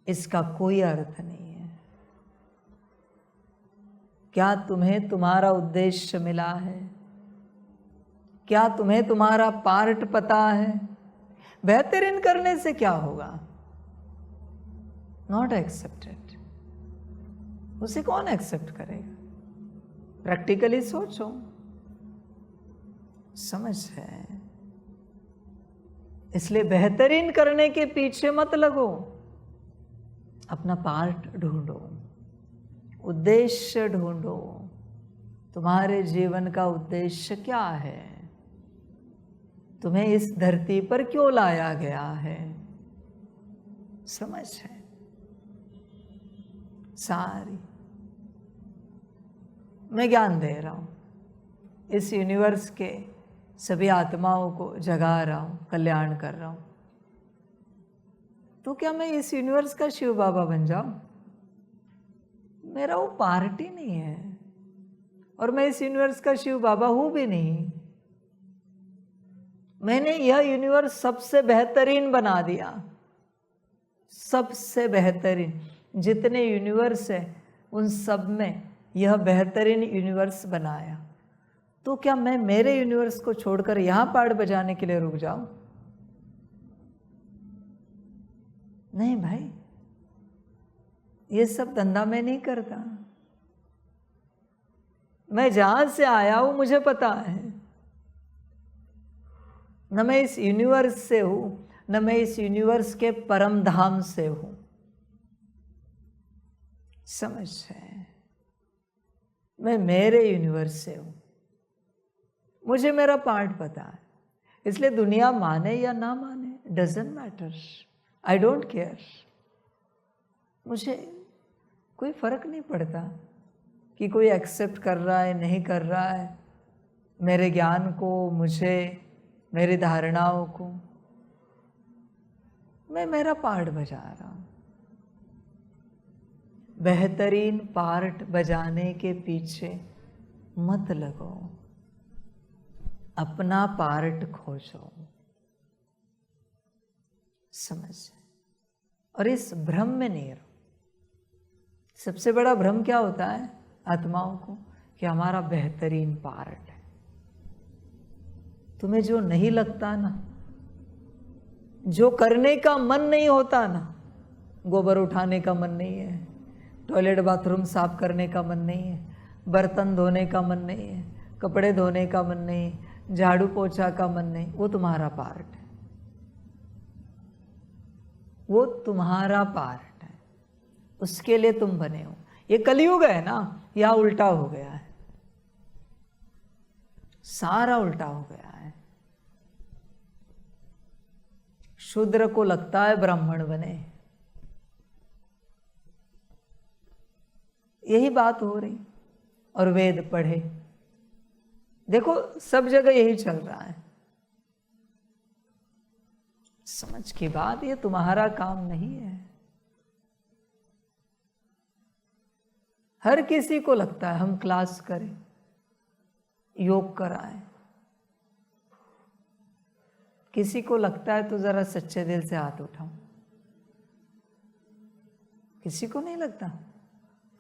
इसका कोई अर्थ नहीं है। क्या तुम्हें तुम्हारा उद्देश्य मिला है? क्या तुम्हें तुम्हारा पार्ट पता है? बेहतरीन करने से क्या होगा? Not accepted. उसे कौन एक्सेप्ट करेगा? प्रैक्टिकली सोचो, समझ है। इसलिए बेहतरीन करने के पीछे मत लगो, अपना पार्ट ढूंढो, उद्देश्य ढूंढो। तुम्हारे जीवन का उद्देश्य क्या है? तुम्हें इस धरती पर क्यों लाया गया है? समझ है सारी। मैं ज्ञान दे रहा हूं, इस यूनिवर्स के सभी आत्माओं को जगा रहा हूं, कल्याण कर रहा हूं। तो क्या मैं इस यूनिवर्स का शिव बाबा बन जाऊं? मेरा वो पार्ट ही नहीं है, और मैं इस यूनिवर्स का शिव बाबा हूं भी नहीं। मैंने यह यूनिवर्स सबसे बेहतरीन बना दिया, सबसे बेहतरीन। जितने यूनिवर्स है उन सब में यह बेहतरीन यूनिवर्स बनाया। तो क्या मैं मेरे यूनिवर्स को छोड़कर यहां पार्ट बजाने के लिए रुक जाऊं? नहीं भाई, ये सब धंधा मैं नहीं करता। मैं जहां से आया हूं मुझे पता है, न मैं इस यूनिवर्स से हूं, न मैं इस यूनिवर्स के परम धाम से हूं। समझ है? मैं मेरे यूनिवर्स से हूं, मुझे मेरा पार्ट पता है। इसलिए दुनिया माने या ना माने, doesn't matter, I don't care. मुझे कोई फर्क नहीं पड़ता कि कोई एक्सेप्ट कर रहा है नहीं कर रहा है मेरे ज्ञान को, मुझे, मेरी धारणाओं को। मैं मेरा पार्ट बजा रहा हूं। बेहतरीन पार्ट बजाने के पीछे मत लगो, अपना पार्ट खोजो। समझ? और इस भ्रम में नहीं रहो। सबसे बड़ा भ्रम क्या होता है आत्माओं को? कि हमारा बेहतरीन पार्ट है। तुम्हें जो नहीं लगता ना, जो करने का मन नहीं होता ना, गोबर उठाने का मन नहीं है, टॉयलेट बाथरूम साफ करने का मन नहीं है, बर्तन धोने का मन नहीं है, कपड़े धोने का मन नहीं है, झाड़ू पोछा का मन नहीं, वो तुम्हारा पार्ट है। वो तुम्हारा पार्ट है, उसके लिए तुम बने हो। ये कलयुग है ना, यह उल्टा हो गया है, सारा उल्टा हो गया है। शूद्र को लगता है ब्राह्मण बने, यही बात हो रही। और वेद पढ़े, देखो सब जगह यही चल रहा है। समझ की बात, ये तुम्हारा काम नहीं है। हर किसी को लगता है हम क्लास करें, योग कराएं। किसी को लगता है तो जरा सच्चे दिल से हाथ उठाओ। किसी को नहीं लगता,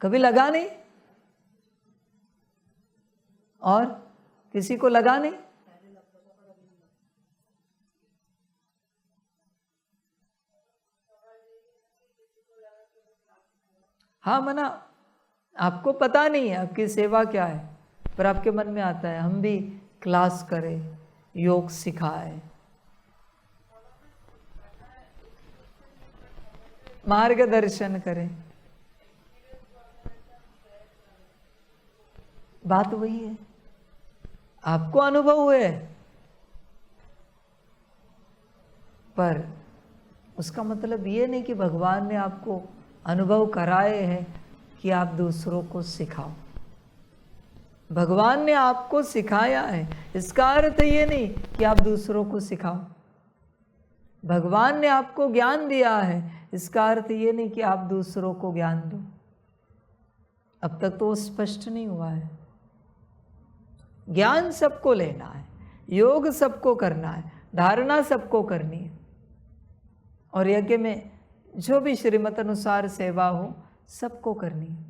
कभी लगा नहीं, और किसी को लगा नहीं। हाँ मना, आपको पता नहीं है आपकी सेवा क्या है, पर आपके मन में आता है हम भी क्लास करें, योग सिखाए, मार्गदर्शन करें। बात वही है, आपको अनुभव हुए, पर उसका मतलब ये नहीं कि भगवान ने आपको अनुभव कराए हैं कि आप दूसरों को सिखाओ। भगवान ने आपको सिखाया है, इसका अर्थ ये नहीं कि आप दूसरों को सिखाओ। भगवान ने आपको ज्ञान दिया है, इसका अर्थ ये नहीं कि आप दूसरों को ज्ञान दो। अब तक तो वो स्पष्ट नहीं हुआ है। ज्ञान सबको लेना है, योग सबको करना है, धारणा सबको करनी है, और यज्ञ में जो भी श्रीमत अनुसार सेवा हो सबको करनी है।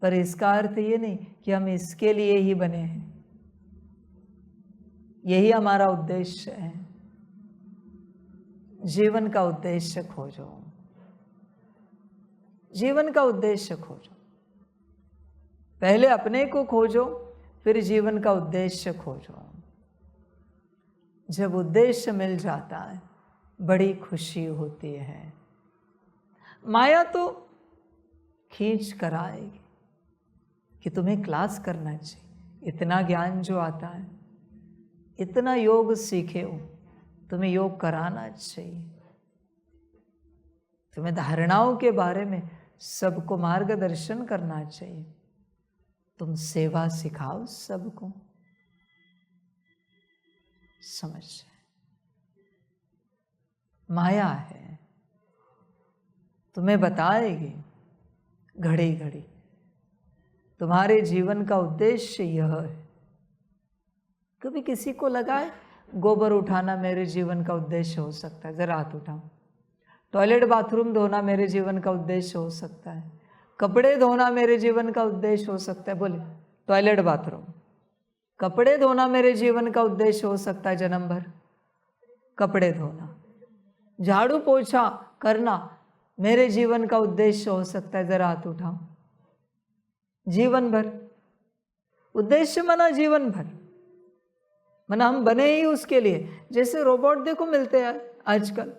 पर इसका अर्थ ये नहीं कि हम इसके लिए ही बने हैं, यही हमारा उद्देश्य है। जीवन का उद्देश्य खोजो, जीवन का उद्देश्य खोजो। पहले अपने को खोजो, फिर जीवन का उद्देश्य खोजो। जब उद्देश्य मिल जाता है बड़ी खुशी होती है। माया तो खींच कर आएगी कि तुम्हें क्लास करना चाहिए, इतना ज्ञान जो आता है, इतना योग सीखे हो, तुम्हें योग कराना चाहिए। तुम्हें धारणाओं के बारे में सबको मार्गदर्शन करना चाहिए। तुम सेवा सिखाओ सबको। समझ, माया है, तुम्हें बताएगी घड़ी घड़ी तुम्हारे जीवन का उद्देश्य यह है। कभी किसी को लगा है गोबर उठाना मेरे जीवन का उद्देश्य हो सकता है? जरा हाथ उठाओ। टॉयलेट बाथरूम धोना मेरे जीवन का उद्देश्य हो सकता है। कपड़े धोना मेरे जीवन का उद्देश्य हो सकता है। बोले, टॉयलेट बाथरूम, कपड़े धोना मेरे जीवन का उद्देश्य हो सकता है जन्म भर। कपड़े धोना, झाड़ू पोछा करना मेरे जीवन का उद्देश्य हो सकता है। जरा हाथ उठाओ। जीवन भर उद्देश्य माना जीवन भर, माना हम बने ही उसके लिए। जैसे रोबोट देखो मिलते हैं आजकल,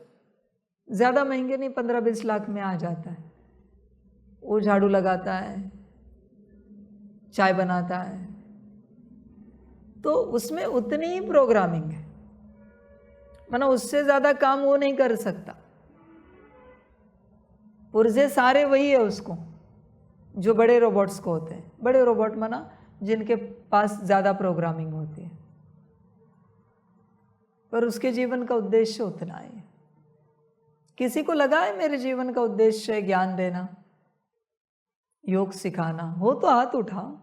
ज़्यादा महंगे नहीं, 15-20 लाख में आ जाता है। वो झाड़ू लगाता है, चाय बनाता है, तो उसमें उतनी ही प्रोग्रामिंग है, माना उससे ज़्यादा काम वो नहीं कर सकता। पुर्जे सारे वही है उसको, जो बड़े रोबोट्स को होते हैं। बड़े रोबोट माना जिनके पास ज़्यादा प्रोग्रामिंग होती है, पर उसके जीवन का उद्देश्य उतना ही है। किसी को लगा है मेरे जीवन का उद्देश्य है ज्ञान देना, योग सिखाना? हो तो हाथ उठाओ।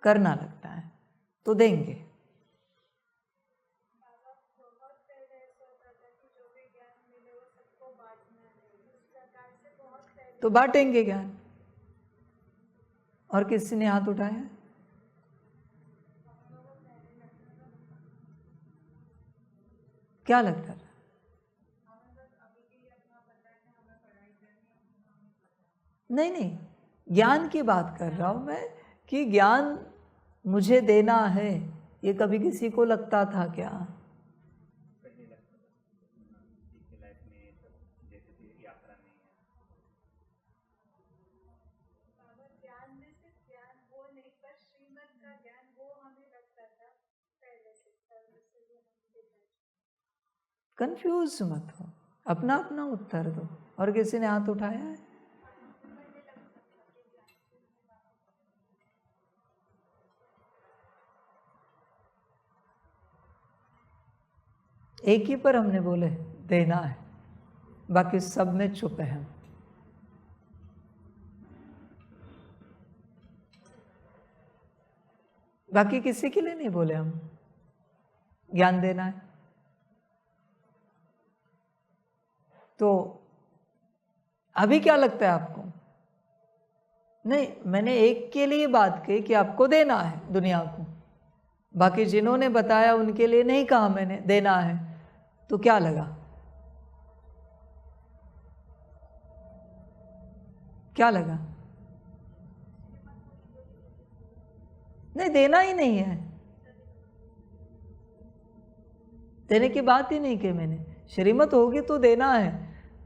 करना लगता है तो देंगे। तो बांटेंगे ज्ञान। और किसी ने हाथ उठाया? क्या लगता है? नहीं नहीं, ज्ञान की बात कर रहा हूं मैं, कि ज्ञान मुझे देना है। ये कभी किसी को लगता था क्या? कंफ्यूज मत हो, अपना अपना उत्तर दो। और किसी ने हाथ उठाया है? एक ही पर हमने बोले देना है, बाकी सब में चुप है हम। बाकी किसी के लिए नहीं बोले हम, ज्ञान देना है। तो अभी क्या लगता है आपको? नहीं, मैंने एक के लिए बात की कि आपको देना है दुनिया को, बाकी जिन्होंने बताया उनके लिए नहीं कहा मैंने देना है। तो क्या लगा? क्या लगा? नहीं, देना ही नहीं है, देने की बात ही नहीं की मैंने। श्रीमत होगी तो देना है,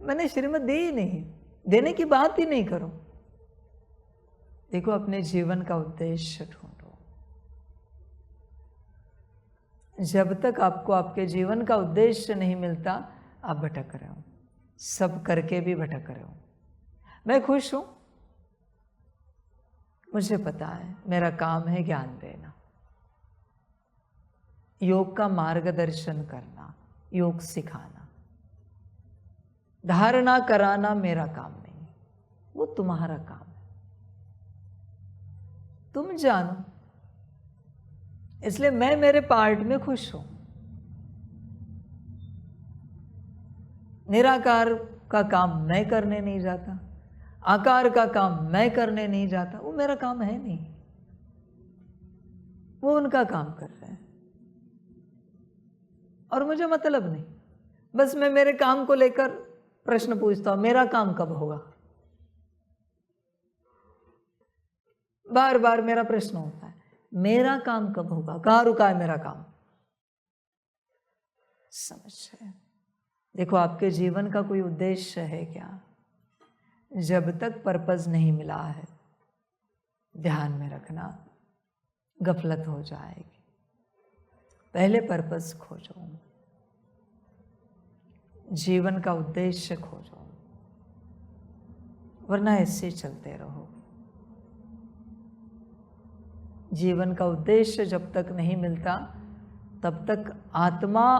मैंने श्रीमत दी ही नहीं, देने की बात ही नहीं करो। देखो, अपने जीवन का उद्देश्य ढूंढो। जब तक आपको आपके जीवन का उद्देश्य नहीं मिलता, आप भटक रहे हो, सब करके भी भटक रहे हो। मैं खुश हूं, मुझे पता है मेरा काम है ज्ञान देना, योग का मार्गदर्शन करना, योग सिखाना। धारणा कराना मेरा काम नहीं, वो तुम्हारा काम है। तुम जानो, इसलिए मैं मेरे पार्ट में खुश हूं। निराकार का काम मैं करने नहीं जाता, आकार का काम मैं करने नहीं जाता, वो मेरा काम है नहीं, वो उनका काम कर रहे हैं और मुझे मतलब नहीं। बस मैं मेरे काम को लेकर प्रश्न पूछता हूं, मेरा काम कब होगा? बार बार मेरा प्रश्न होता है, मेरा काम कब होगा? कहाँ रुका है मेरा काम? समझ रहे? देखो, आपके जीवन का कोई उद्देश्य है क्या? जब तक पर्पस नहीं मिला है, ध्यान में रखना, गफलत हो जाएगी। पहले पर्पस खोजो, जीवन का उद्देश्य खोजो, वरना ऐसे चलते रहो। जीवन का उद्देश्य जब तक नहीं मिलता, तब तक आत्मा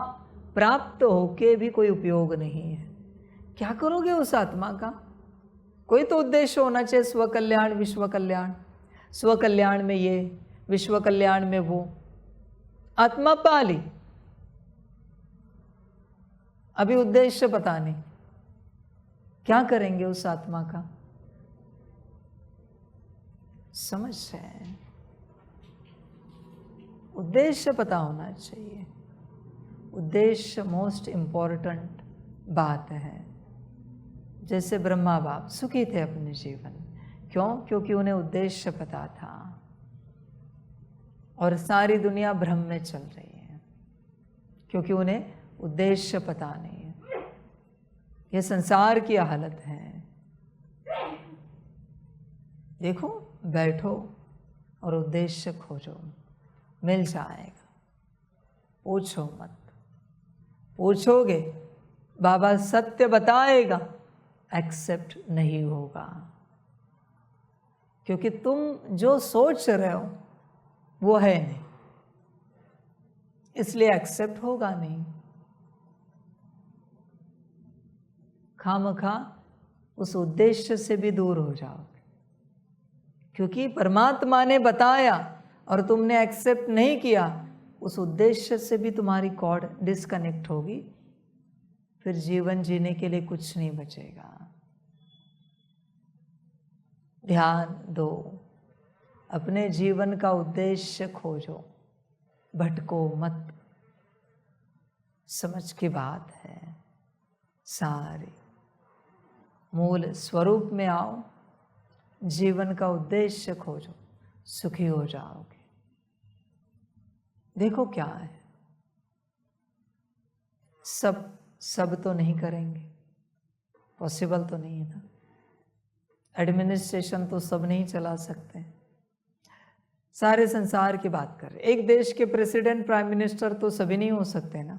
प्राप्त होके भी कोई उपयोग नहीं है। क्या करोगे उस आत्मा का? कोई तो उद्देश्य होना चाहिए, स्व कल्याण, विश्व कल्याण। स्व कल्याण में ये, विश्व कल्याण में वो। आत्मा पा ली, अभी उद्देश्य पता नहीं, क्या करेंगे उस आत्मा का? समझ है? उद्देश्य पता होना चाहिए। उद्देश्य मोस्ट इम्पॉर्टेंट बात है। जैसे ब्रह्मा बाप सुखी थे अपने जीवन, क्यों? क्योंकि उन्हें उद्देश्य पता था। और सारी दुनिया भ्रम में चल रही है क्योंकि उन्हें उद्देश्य पता नहीं है। ये संसार की हालत है। देखो, बैठो और उद्देश्य खोजो, मिल जाएगा। पूछो मत, पूछोगे बाबा सत्य बताएगा, एक्सेप्ट नहीं होगा। क्योंकि तुम जो सोच रहे हो वो है नहीं, इसलिए एक्सेप्ट होगा नहीं। खामखा उस उद्देश्य से भी दूर हो जाओगे, क्योंकि परमात्मा ने बताया और तुमने एक्सेप्ट नहीं किया, उस उद्देश्य से भी तुम्हारी कॉर्ड डिस्कनेक्ट होगी, फिर जीवन जीने के लिए कुछ नहीं बचेगा। ध्यान दो, अपने जीवन का उद्देश्य खोजो, भटको मत। समझ की बात है सारी। मूल स्वरूप में आओ, जीवन का उद्देश्य खोजो, सुखी हो जाओगे। देखो क्या है, सब तो नहीं करेंगे, पॉसिबल तो नहीं है ना। एडमिनिस्ट्रेशन तो सब नहीं चला सकते। सारे संसार की बात कर रहे, एक देश के प्रेसिडेंट, प्राइम मिनिस्टर तो सभी नहीं हो सकते ना।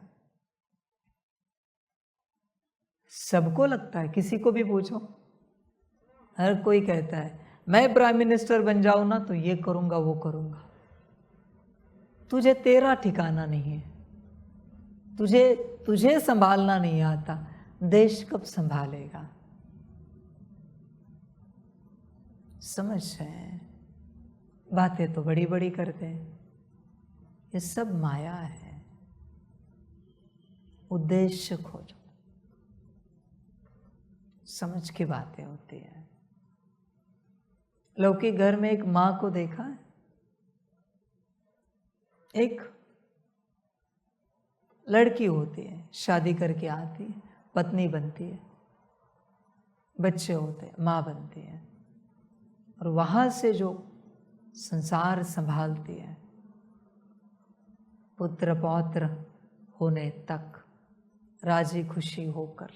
सबको लगता है, किसी को भी पूछो, हर कोई कहता है मैं प्राइम मिनिस्टर बन जाऊं ना तो ये करूंगा वो करूंगा। तुझे तेरा ठिकाना नहीं है, तुझे संभालना नहीं आता, देश कब संभालेगा? समझ है? बातें तो बड़ी बड़ी करते हैं, ये सब माया है। उद्देश्य खोजो, समझ की बातें होती है। लौकिक घर में एक माँ को देखा है, एक लड़की होती है, शादी करके आती है, पत्नी बनती है, बच्चे होते हैं, माँ बनती है, और वहां से जो संसार संभालती है, पुत्र पौत्र होने तक राजी खुशी होकर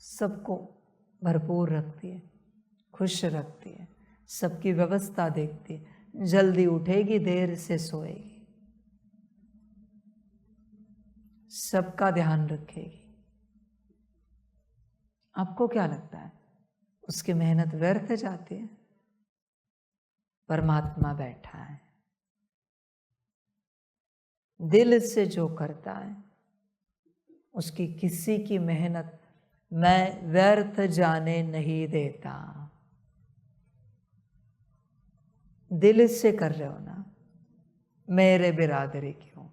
सबको भरपूर रखती है, खुश रखती है, सबकी व्यवस्था देखती है। जल्दी उठेगी, देर से सोएगी, सबका ध्यान रखेगी। आपको क्या लगता है उसकी मेहनत व्यर्थ जाती है? परमात्मा बैठा है, दिल से जो करता है उसकी किसी की मेहनत मैं व्यर्थ जाने नहीं देता। दिल से कर रहे हो ना, मेरे बिरादरी क्यों?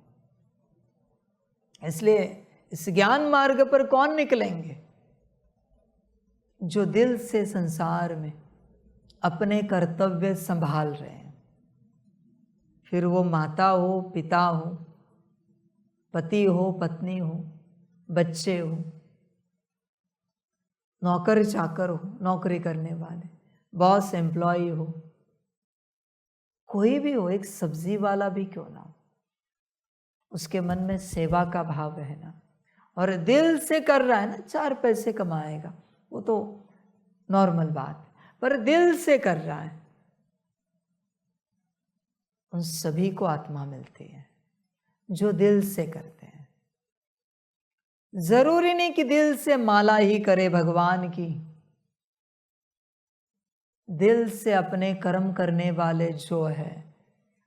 इसलिए इस ज्ञान मार्ग पर कौन निकलेंगे? जो दिल से संसार में अपने कर्तव्य संभाल रहे हैं, फिर वो माता हो, पिता हो, पति हो, पत्नी हो, बच्चे हो, नौकर चाकर हो, नौकरी करने वाले, बॉस एम्प्लॉय हो, कोई भी हो, एक सब्जी वाला भी क्यों ना हो, उसके मन में सेवा का भाव है ना, और दिल से कर रहा है ना, 4 पैसे कमाएगा, वो तो नॉर्मल बात है, पर दिल से कर रहा है, उन सभी को आत्मा मिलती है जो दिल से करते हैं। जरूरी नहीं कि दिल से माला ही करे भगवान की, दिल से अपने कर्म करने वाले जो है,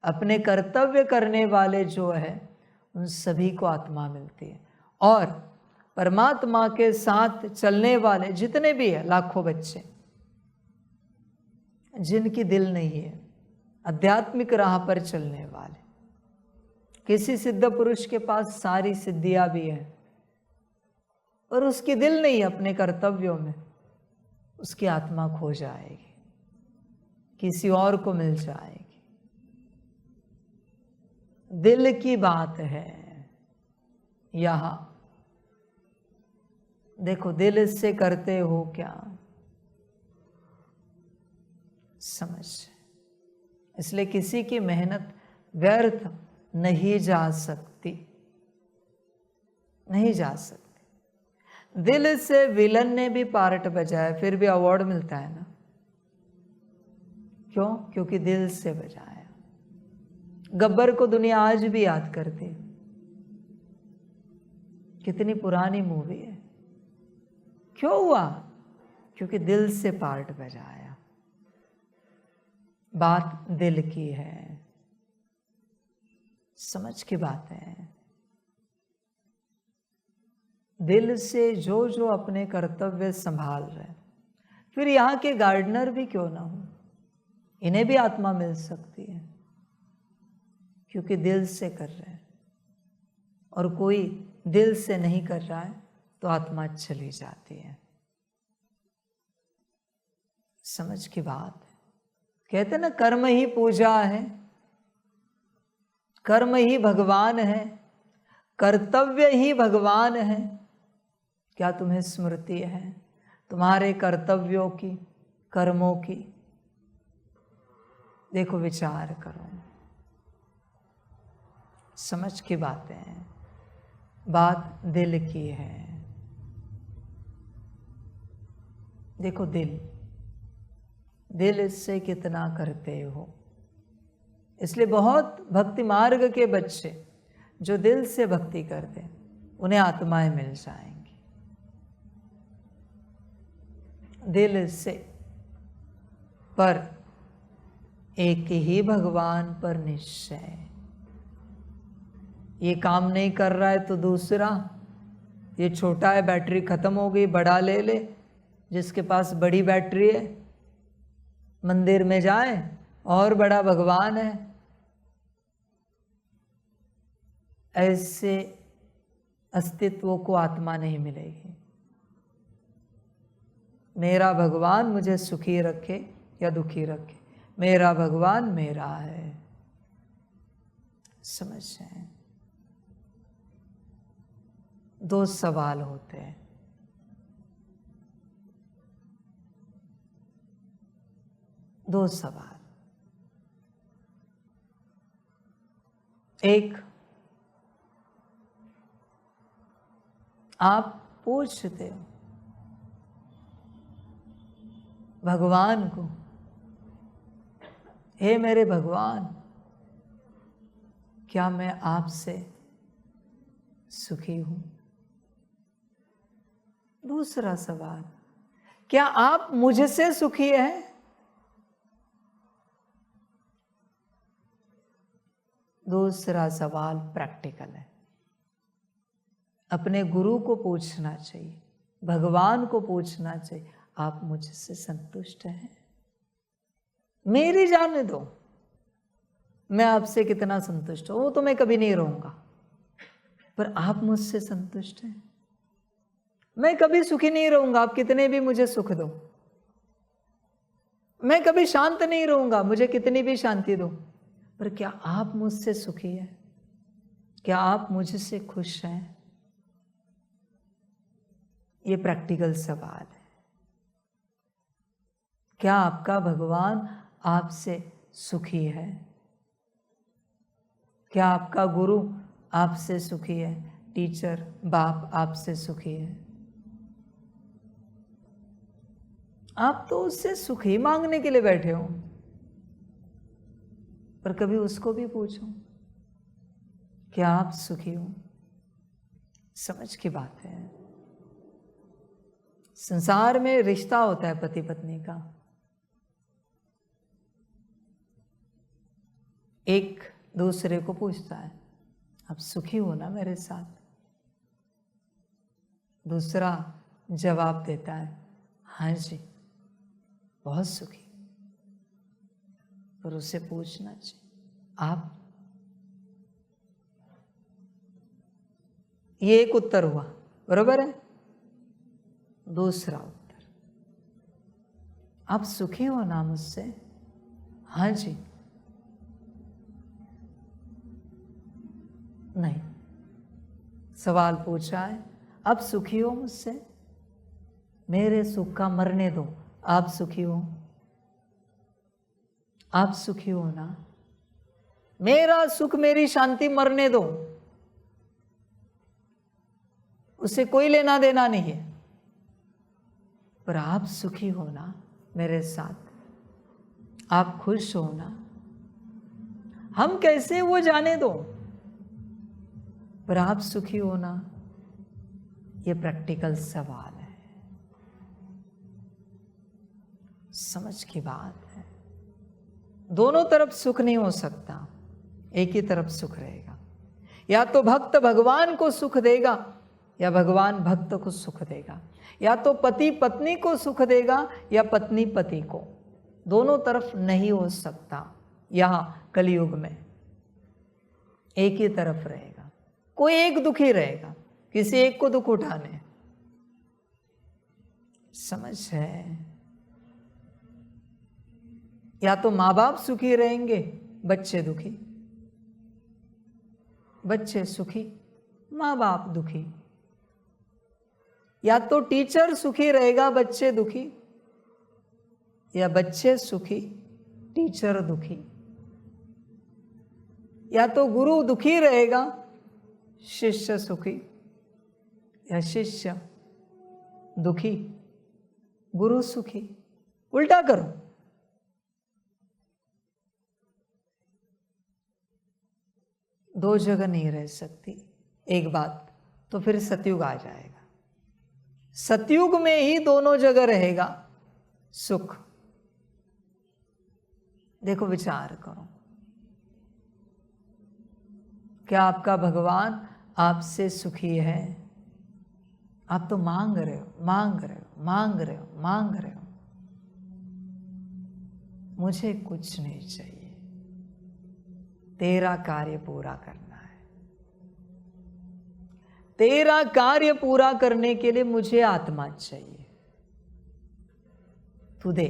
अपने कर्तव्य करने वाले जो है, उन सभी को आत्मा मिलती है। और परमात्मा के साथ चलने वाले जितने भी हैं, लाखों बच्चे जिनकी दिल नहीं है, आध्यात्मिक राह पर चलने वाले, किसी सिद्ध पुरुष के पास सारी सिद्धियां भी हैं और उसकी दिल नहीं है अपने कर्तव्यों में, उसकी आत्मा खो जाएगी, किसी और को मिल जाएगी। दिल की बात है यहां। देखो दिल से करते हो क्या, समझ। इसलिए किसी की मेहनत व्यर्थ नहीं जा सकती, नहीं जा सकती। दिल से विलन ने भी पार्ट बजाया, फिर भी अवार्ड मिलता है ना, क्यों? क्योंकि दिल से बजाया। गब्बर को दुनिया आज भी याद करती, कितनी पुरानी मूवी है, क्यों हुआ? क्योंकि दिल से पार्ट बजाया। बात दिल की है, समझ की बात है। दिल से जो जो अपने कर्तव्य संभाल रहे, फिर यहाँ के गार्डनर भी क्यों ना हो, इन्हें भी आत्मा मिल सकती है, क्योंकि दिल से कर रहे हैं। और कोई दिल से नहीं कर रहा है तो आत्मा चली जाती है। समझ की बात है। कहते ना कर्म ही पूजा है, कर्म ही भगवान है, कर्तव्य ही भगवान है। क्या तुम्हें स्मृति है तुम्हारे कर्तव्यों की, कर्मों की? देखो विचार करो, समझ की बातें हैं, बात दिल की है। देखो दिल, दिल इससे कितना करते हो। इसलिए बहुत भक्ति मार्ग के बच्चे जो दिल से भक्ति करते हैं उन्हें आत्माएं मिल जाएंगी। दिल से, पर एक ही भगवान पर निश्चय। ये काम नहीं कर रहा है तो दूसरा, ये छोटा है बैटरी खत्म हो गई बड़ा ले ले, जिसके पास बड़ी बैटरी है मंदिर में जाए और बड़ा भगवान है। ऐसे अस्तित्व को आत्मा नहीं मिलेगी। मेरा भगवान मुझे सुखी रखे या दुखी रखे, मेरा भगवान मेरा है। समझ जाए। दो सवाल होते हैं, दो सवाल। एक, आप पूछते हो भगवान को, हे मेरे भगवान, क्या मैं आपसे सुखी हूं? दूसरा सवाल, क्या आप मुझसे सुखी हैं? दूसरा सवाल प्रैक्टिकल है, अपने गुरु को पूछना चाहिए, भगवान को पूछना चाहिए, आप मुझसे संतुष्ट हैं? मेरी जाने दो मैं आपसे कितना संतुष्ट हूं, वो तो मैं कभी नहीं रहूंगा, पर आप मुझसे संतुष्ट हैं? मैं कभी सुखी नहीं रहूंगा, आप कितने भी मुझे सुख दो। मैं कभी शांत नहीं रहूंगा, मुझे कितनी भी शांति दो, पर क्या आप मुझसे सुखी हैं? क्या आप मुझसे खुश हैं? ये प्रैक्टिकल सवाल है। क्या आपका भगवान आपसे सुखी है? क्या आपका गुरु आपसे सुखी है? टीचर, बाप आपसे सुखी है? आप तो उससे सुख ही मांगने के लिए बैठे हो, पर कभी उसको भी पूछो क्या आप सुखी हो? समझ की बात है। संसार में रिश्ता होता है पति पत्नी का, एक दूसरे को पूछता है आप सुखी हो ना मेरे साथ? दूसरा जवाब देता है, हाँ जी बहुत सुखी। पर उसे पूछना चाहिए, आप? ये एक उत्तर हुआ, बरोबर है। दूसरा उत्तर, आप सुखी हो ना मुझसे? हाँ जी। नहीं, सवाल पूछा है, आप सुखी हो मुझसे? मेरे सुख का मरने दो, आप सुखी हो? आप सुखी हो ना? मेरा सुख मेरी शांति मरने दो, उससे कोई लेना देना नहीं है, पर आप सुखी हो ना मेरे साथ? आप खुश हो ना? हम कैसे वो जाने दो, पर आप सुखी हो ना? ये प्रैक्टिकल सवाल है, समझ की बात है। दोनों तरफ सुख नहीं हो सकता, एक ही तरफ सुख रहेगा। या तो भक्त भगवान को सुख देगा या भगवान भक्त को सुख देगा, या तो पति पत्नी को सुख देगा या पत्नी पति को। दोनों तरफ नहीं हो सकता। यहां कलयुग में एक ही तरफ रहेगा, कोई एक दुखी रहेगा, किसी एक को दुख उठाने। समझ है? या तो माँ बाप सुखी रहेंगे, बच्चे दुखी, बच्चे सुखी, माँ बाप दुखी। या तो टीचर सुखी रहेगा, बच्चे दुखी, या बच्चे सुखी, टीचर दुखी। या तो गुरु दुखी रहेगा, शिष्य सुखी, या शिष्य दुखी, गुरु सुखी। उल्टा करो, दो जगह नहीं रह सकती एक बात, तो फिर सतयुग आ जाएगा। सतयुग में ही दोनों जगह रहेगा सुख। देखो, विचार करो, क्या आपका भगवान आपसे सुखी है? आप तो मांग रहे हो, मांग रहे हो, मांग रहे हो, मांग रहे हो। मुझे कुछ नहीं चाहिए, तेरा कार्य पूरा करना है। तेरा कार्य पूरा करने के लिए मुझे आत्मा चाहिए। तू दे,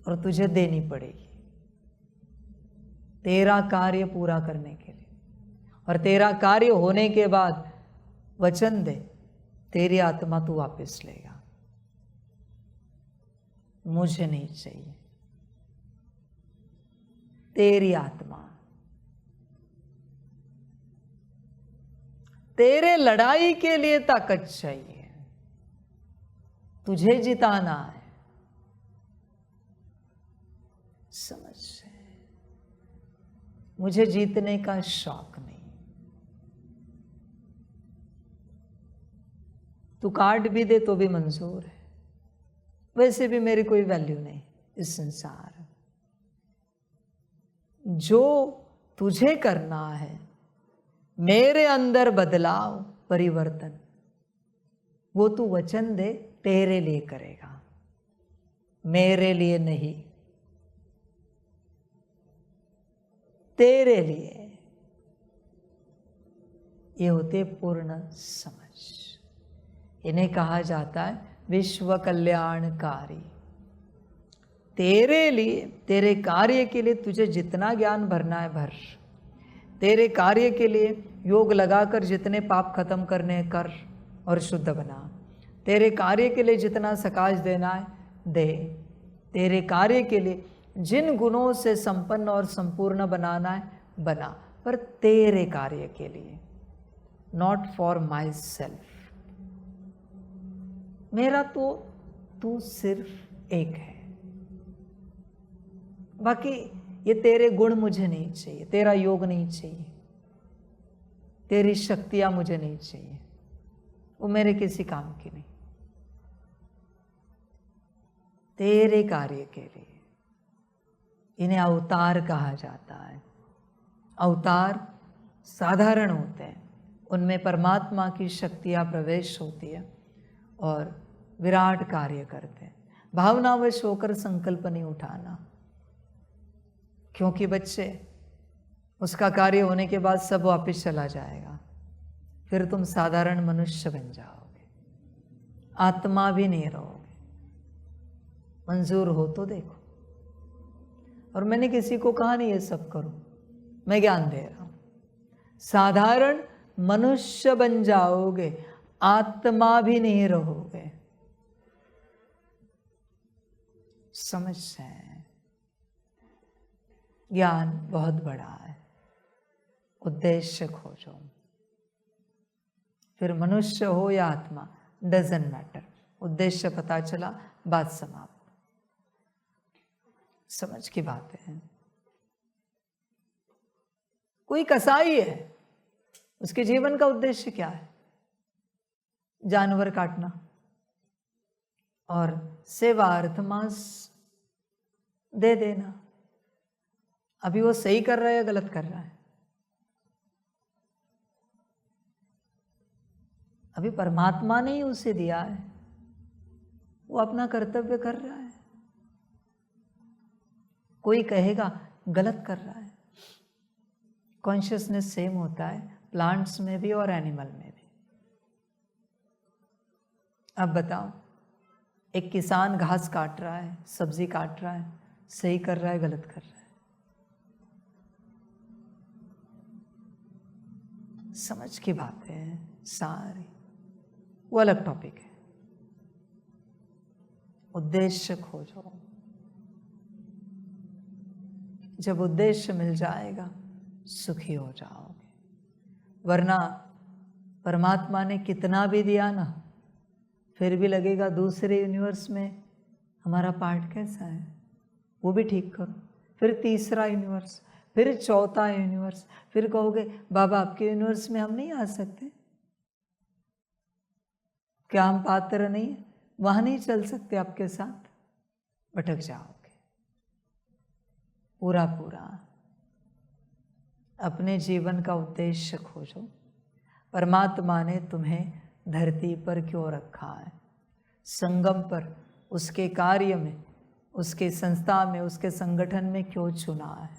और तुझे देनी पड़ेगी तेरा कार्य पूरा करने के लिए। और तेरा कार्य होने के बाद वचन दे, तेरी आत्मा तू वापस लेगा। मुझे नहीं चाहिए, तेरी आत्मा। तेरे लड़ाई के लिए ताकत चाहिए, तुझे जिताना है। समझ से, मुझे जीतने का शौक नहीं। तू कार्ड भी दे तो भी मंजूर है, वैसे भी मेरी कोई वैल्यू नहीं इस संसार। जो तुझे करना है, मेरे अंदर बदलाव, परिवर्तन, वो तू वचन दे तेरे लिए करेगा, मेरे लिए नहीं, तेरे लिए। ये होते पूर्ण समझ। इन्हें कहा जाता है विश्व कल्याणकारी। तेरे लिए, तेरे कार्य के लिए तुझे जितना ज्ञान भरना है भर। तेरे कार्य के लिए योग लगाकर जितने पाप खत्म करने हैं कर और शुद्ध बना। तेरे कार्य के लिए जितना सकाश देना है दे। तेरे कार्य के लिए जिन गुणों से संपन्न और संपूर्ण बनाना है बना, पर तेरे कार्य के लिए, नॉट फॉर माई सेल्फ। मेरा तो तू सिर्फ एक है, बाकी ये तेरे गुण मुझे नहीं चाहिए, तेरा योग नहीं चाहिए, तेरी शक्तियां मुझे नहीं चाहिए, वो मेरे किसी काम की नहीं। तेरे कार्य के लिए। इन्हें अवतार कहा जाता है। अवतार साधारण होते हैं, उनमें परमात्मा की शक्तियाँ प्रवेश होती है और विराट कार्य करते हैं। भावनावश होकर संकल्प नहीं उठाना, क्योंकि बच्चे उसका कार्य होने के बाद सब वापस चला जाएगा, फिर तुम साधारण मनुष्य बन जाओगे, आत्मा भी नहीं रहोगे। मंजूर हो तो देखो। और मैंने किसी को कहा नहीं ये सब करो, मैं ज्ञान दे रहा हूं। साधारण मनुष्य बन जाओगे, आत्मा भी नहीं रहोगे। समझ है? ज्ञान बहुत बड़ा है। उद्देश्य खोजो, फिर मनुष्य हो या आत्मा, डजंट मैटर। उद्देश्य पता चला, बात समाप्त। समझ की बात है। कोई कसाई है, उसके जीवन का उद्देश्य क्या है? जानवर काटना और सेवार्थ मांस दे देना। अभी वो सही कर रहा है या गलत कर रहा है? अभी परमात्मा ने ही उसे दिया है, वो अपना कर्तव्य कर रहा है। कोई कहेगा गलत कर रहा है। कॉन्शियसनेस सेम होता है प्लांट्स में भी और एनिमल में भी। अब बताओ, एक किसान घास काट रहा है, सब्जी काट रहा है, सही कर रहा है, गलत कर रहा है? समझ की बात है सारी, वो अलग टॉपिक है। उद्देश्य खोजो। जब उद्देश्य मिल जाएगा सुखी हो जाओगे। वरना परमात्मा ने कितना भी दिया ना, फिर भी लगेगा दूसरे यूनिवर्स में हमारा पार्ट कैसा है, वो भी ठीक करो। फिर तीसरा यूनिवर्स, फिर चौथा यूनिवर्स, फिर कहोगे बाबा आपके यूनिवर्स में हम नहीं आ सकते, क्या हम पात्र नहीं है, वहां नहीं चल सकते आपके साथ? भटक जाओगे। पूरा पूरा अपने जीवन का उद्देश्य खोजो। परमात्मा ने तुम्हें धरती पर क्यों रखा है, संगम पर, उसके कार्य में, उसके संस्था में, उसके संगठन में क्यों चुना है?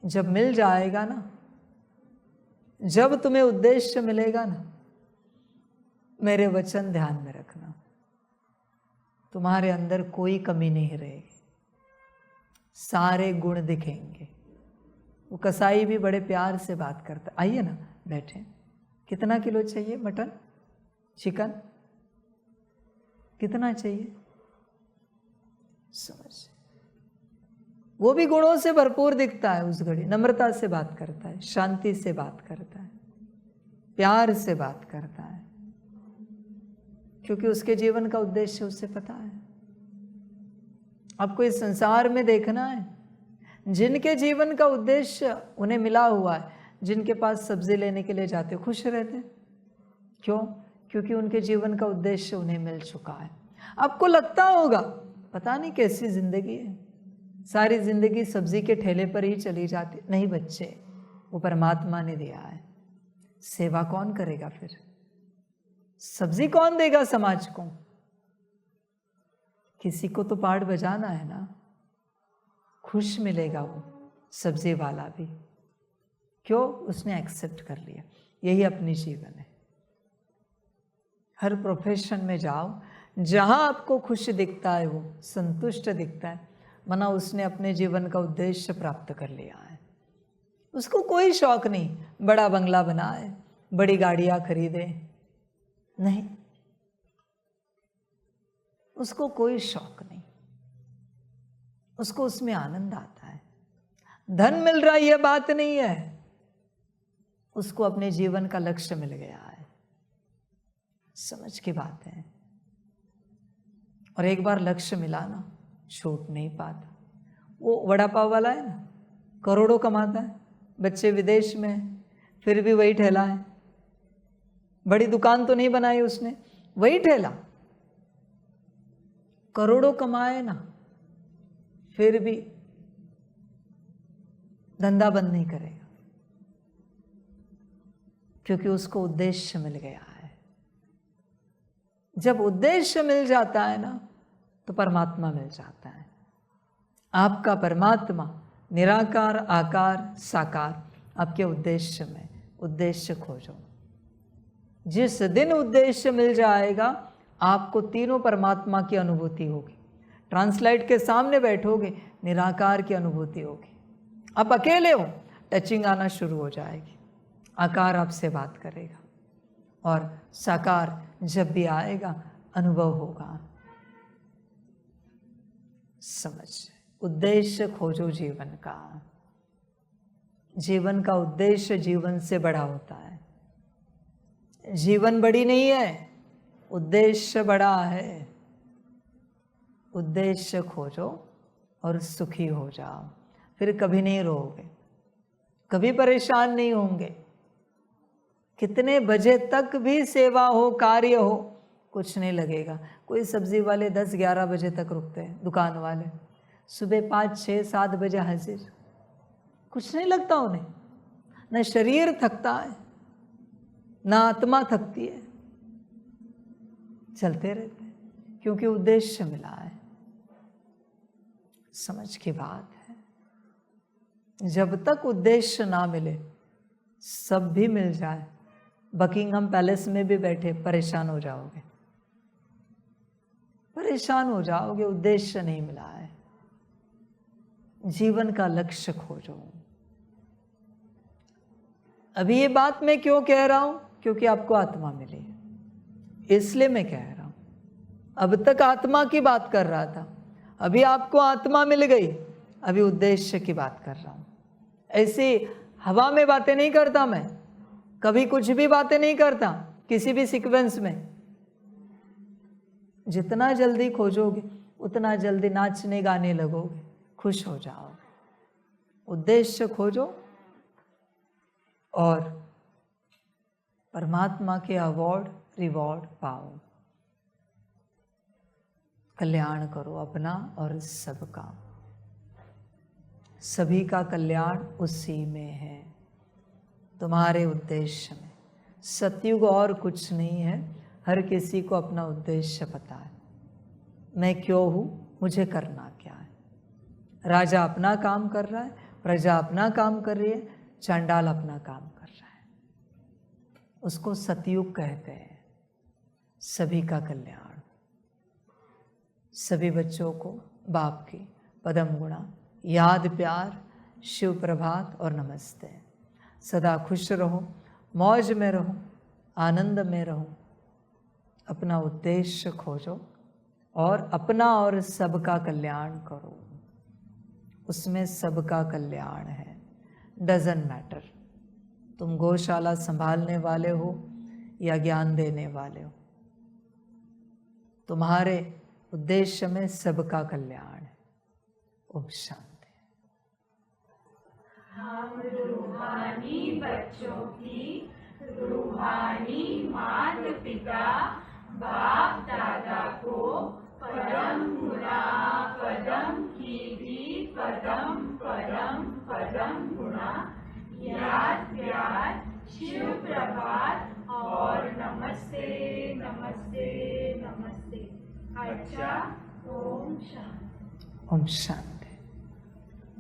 जब मिल जाएगा ना, जब तुम्हें उद्देश्य मिलेगा ना, मेरे वचन ध्यान में रखना, तुम्हारे अंदर कोई कमी नहीं रहेगी, सारे गुण दिखेंगे। वो कसाई भी बड़े प्यार से बात करता, आइए ना बैठे, कितना किलो चाहिए मटन, चिकन, कितना चाहिए? समझ, वो भी गुणों से भरपूर दिखता है उस घड़ी। नम्रता से बात करता है, शांति से बात करता है, प्यार से बात करता है, क्योंकि उसके जीवन का उद्देश्य उसे पता है। आपको इस संसार में देखना है, जिनके जीवन का उद्देश्य उन्हें मिला हुआ है, जिनके पास सब्जी लेने के लिए जाते खुश रहते। क्यों? क्योंकि उनके जीवन का उद्देश्य उन्हें मिल चुका है। आपको लगता होगा पता नहीं कैसी जिंदगी है, सारी जिंदगी सब्जी के ठेले पर ही चली जाती। नहीं बच्चे, वो परमात्मा ने दिया है। सेवा कौन करेगा फिर? सब्जी कौन देगा समाज को? किसी को तो पार्ट बजाना है ना, खुश मिलेगा वो सब्जी वाला भी। क्यों? उसने एक्सेप्ट कर लिया। यही अपनी जीवन है। हर प्रोफेशन में जाओ, जहां आपको खुश दिखता है, वो संतुष्ट दिखता है, माना उसने अपने जीवन का उद्देश्य प्राप्त कर लिया है। उसको कोई शौक नहीं बड़ा बंगला बनाए, बड़ी गाड़ियां खरीदे, नहीं, उसको कोई शौक नहीं, उसको उसमें आनंद आता है। धन मिल रहा यह बात नहीं है, उसको अपने जीवन का लक्ष्य मिल गया है। समझ की बात है। और एक बार लक्ष्य मिला ना, छूट नहीं पाता। वो वड़ा पाव वाला है ना, करोड़ों कमाता है, बच्चे विदेश में है, फिर भी वही ठेला है। बड़ी दुकान तो नहीं बनाई उसने, वही ठेला। करोड़ों कमाए ना, फिर भी धंधा बंद नहीं करेगा। क्योंकि उसको उद्देश्य मिल गया है। जब उद्देश्य मिल जाता है ना तो परमात्मा मिल जाता है। आपका परमात्मा निराकार, आकार, साकार, आपके उद्देश्य में। उद्देश्य खोजो। जिस दिन उद्देश्य मिल जाएगा आपको तीनों परमात्मा की अनुभूति होगी। ट्रांसलाइट के सामने बैठोगे, निराकार की अनुभूति होगी। आप अकेले हो, टचिंग आना शुरू हो जाएगी। आकार आपसे बात करेगा और साकार जब भी आएगा अनुभव होगा। समझ, उद्देश्य खोजो जीवन का। जीवन का उद्देश्य जीवन से बड़ा होता है। जीवन बड़ी नहीं है, उद्देश्य बड़ा है। उद्देश्य खोजो और सुखी हो जाओ, फिर कभी नहीं रोओगे, कभी परेशान नहीं होंगे। कितने बजे तक भी सेवा हो, कार्य हो, कुछ नहीं लगेगा। कोई सब्जी वाले 10-11 बजे तक रुकते हैं, दुकान वाले सुबह 5, 6, 7 बजे हाजिर, कुछ नहीं लगता उन्हें। न शरीर थकता है, न आत्मा थकती है, चलते रहते हैं क्योंकि उद्देश्य मिला है। समझ की बात है। जब तक उद्देश्य ना मिले, सब भी मिल जाए, बकिंगम पैलेस में भी बैठे परेशान हो जाओगे, परेशान हो जाओगे। उद्देश्य नहीं मिला है। जीवन का लक्ष्य खोजो। अभी ये बात मैं क्यों कह रहा हूं? क्योंकि आपको आत्मा मिली, इसलिए मैं कह रहा हूं। अब तक आत्मा की बात कर रहा था, अभी आपको आत्मा मिल गई, अभी उद्देश्य की बात कर रहा हूं। ऐसे हवा में बातें नहीं करता मैं, कभी कुछ भी बातें नहीं करता किसी भी सीक्वेंस में। जितना जल्दी खोजोगे उतना जल्दी नाचने गाने लगोगे, खुश हो जाओगे। उद्देश्य खोजो और परमात्मा के अवार्ड रिवॉर्ड पाओ। कल्याण करो अपना और सबका। सभी का कल्याण उसी में है, तुम्हारे उद्देश्य में। सतयुग और कुछ नहीं है। हर किसी को अपना उद्देश्य पता है। मैं क्यों हूँ, मुझे करना क्या है। राजा अपना काम कर रहा है, प्रजा अपना काम कर रही है, चांडाल अपना काम कर रहा है। उसको सतयुग कहते हैं। सभी का कल्याण। सभी बच्चों को बाप की पदम गुणा याद, प्यार, शिव प्रभात और नमस्ते। सदा खुश रहो, मौज में रहो, आनंद में रहो। अपना उद्देश्य खोजो और अपना और सबका कल्याण करो। उसमें सबका कल्याण है। डजंट मैटर तुम गौशाला संभालने वाले हो या ज्ञान देने वाले हो, तुम्हारे उद्देश्य में सबका कल्याण है। ओम शांति। हम रूहानी बच्चों की रूहानी माता पिता बाप दादा को परम गुणा पदम की भी पदम पदम पदम गुणा याद, प्यार, शिव प्रभात और नमस्ते नमस्ते नमस्ते। अच्छा, ओम शांति। ओम शांति।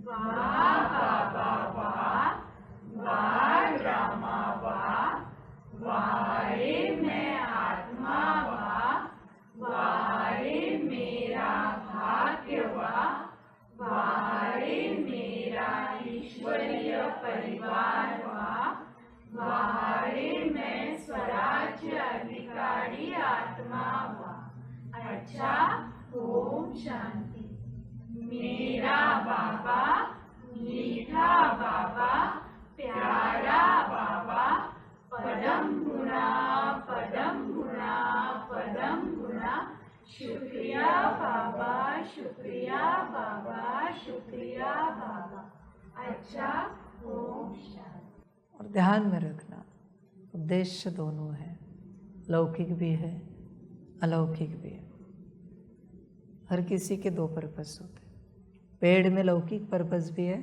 वाह बाबा वाह, वाह रामा वाह, वाह रे मैं आत्मा वाह, वाह रे मेरा भाग्य वाह, वाह रे मेरा ईश्वरीय परिवार वाह, वाह रे मैं स्वराज्य अधिकारी आत्मा वाह। अच्छा, ओम शांति। मेरा बाबा, मीठा बाबा, प्यारा बाबा, पदम गुणा पदम गुणा पदम गुणा। शुक्रिया बाबा, शुक्रिया बाबा, शुक्रिया बाबा। अच्छा, ओम शांति। और ध्यान में रखना, उद्देश्य दोनों है, लौकिक भी है अलौकिक भी है। हर किसी के दो पर्पस होते हैं। पेड़ में लौकिक पर्पस भी है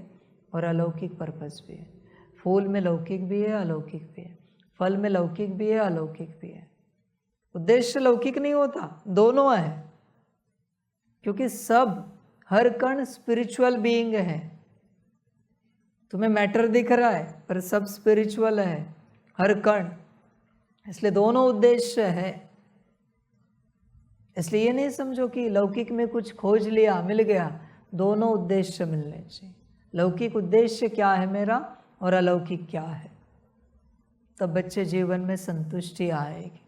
और अलौकिक पर्पस भी है। फूल में लौकिक भी है अलौकिक भी है। फल में लौकिक भी है, अलौकिक भी है। उद्देश्य लौकिक नहीं होता, दोनों है, क्योंकि सब हर कण स्पिरिचुअल बीइंग है। तुम्हें मैटर दिख रहा है पर सब स्पिरिचुअल है, हर कण। इसलिए दोनों उद्देश्य है। इसलिए ये नहीं समझो कि लौकिक में कुछ खोज लिया मिल गया, दोनों उद्देश्य मिलने चाहिए। लौकिक उद्देश्य क्या है मेरा और अलौकिक क्या है, तब बच्चे जीवन में संतुष्टि आएगी।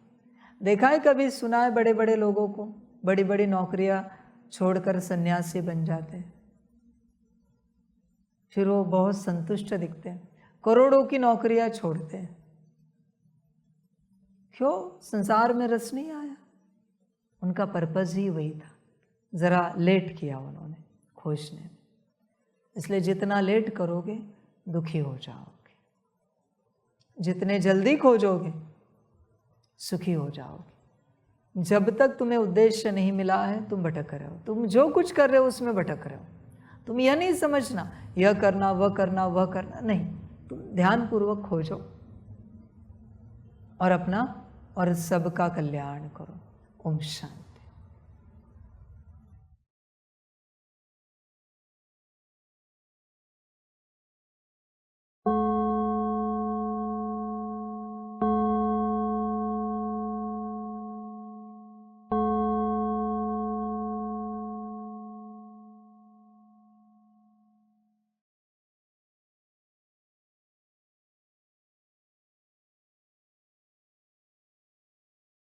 देखा है कभी, सुना है बड़े बड़े लोगों को बड़ी बड़ी नौकरियां छोड़कर सन्यासी बन जाते हैं, फिर वो बहुत संतुष्ट दिखते हैं। करोड़ों की नौकरियां छोड़ते हैं, क्यों? संसार में रस नहीं आया। उनका पर्पस ही वही था, जरा लेट किया उन्होंने खोजने में। इसलिए जितना लेट करोगे दुखी हो जाओगे, जितने जल्दी खोजोगे सुखी हो जाओगे। जब तक तुम्हें उद्देश्य नहीं मिला है तुम भटक रहे हो। तुम जो कुछ कर रहे हो उसमें भटक रहे हो। तुम यह नहीं समझना यह करना वह करना वह करना, नहीं। तुम ध्यानपूर्वक खोजो और अपना और सबका कल्याण करो। ओम शांति।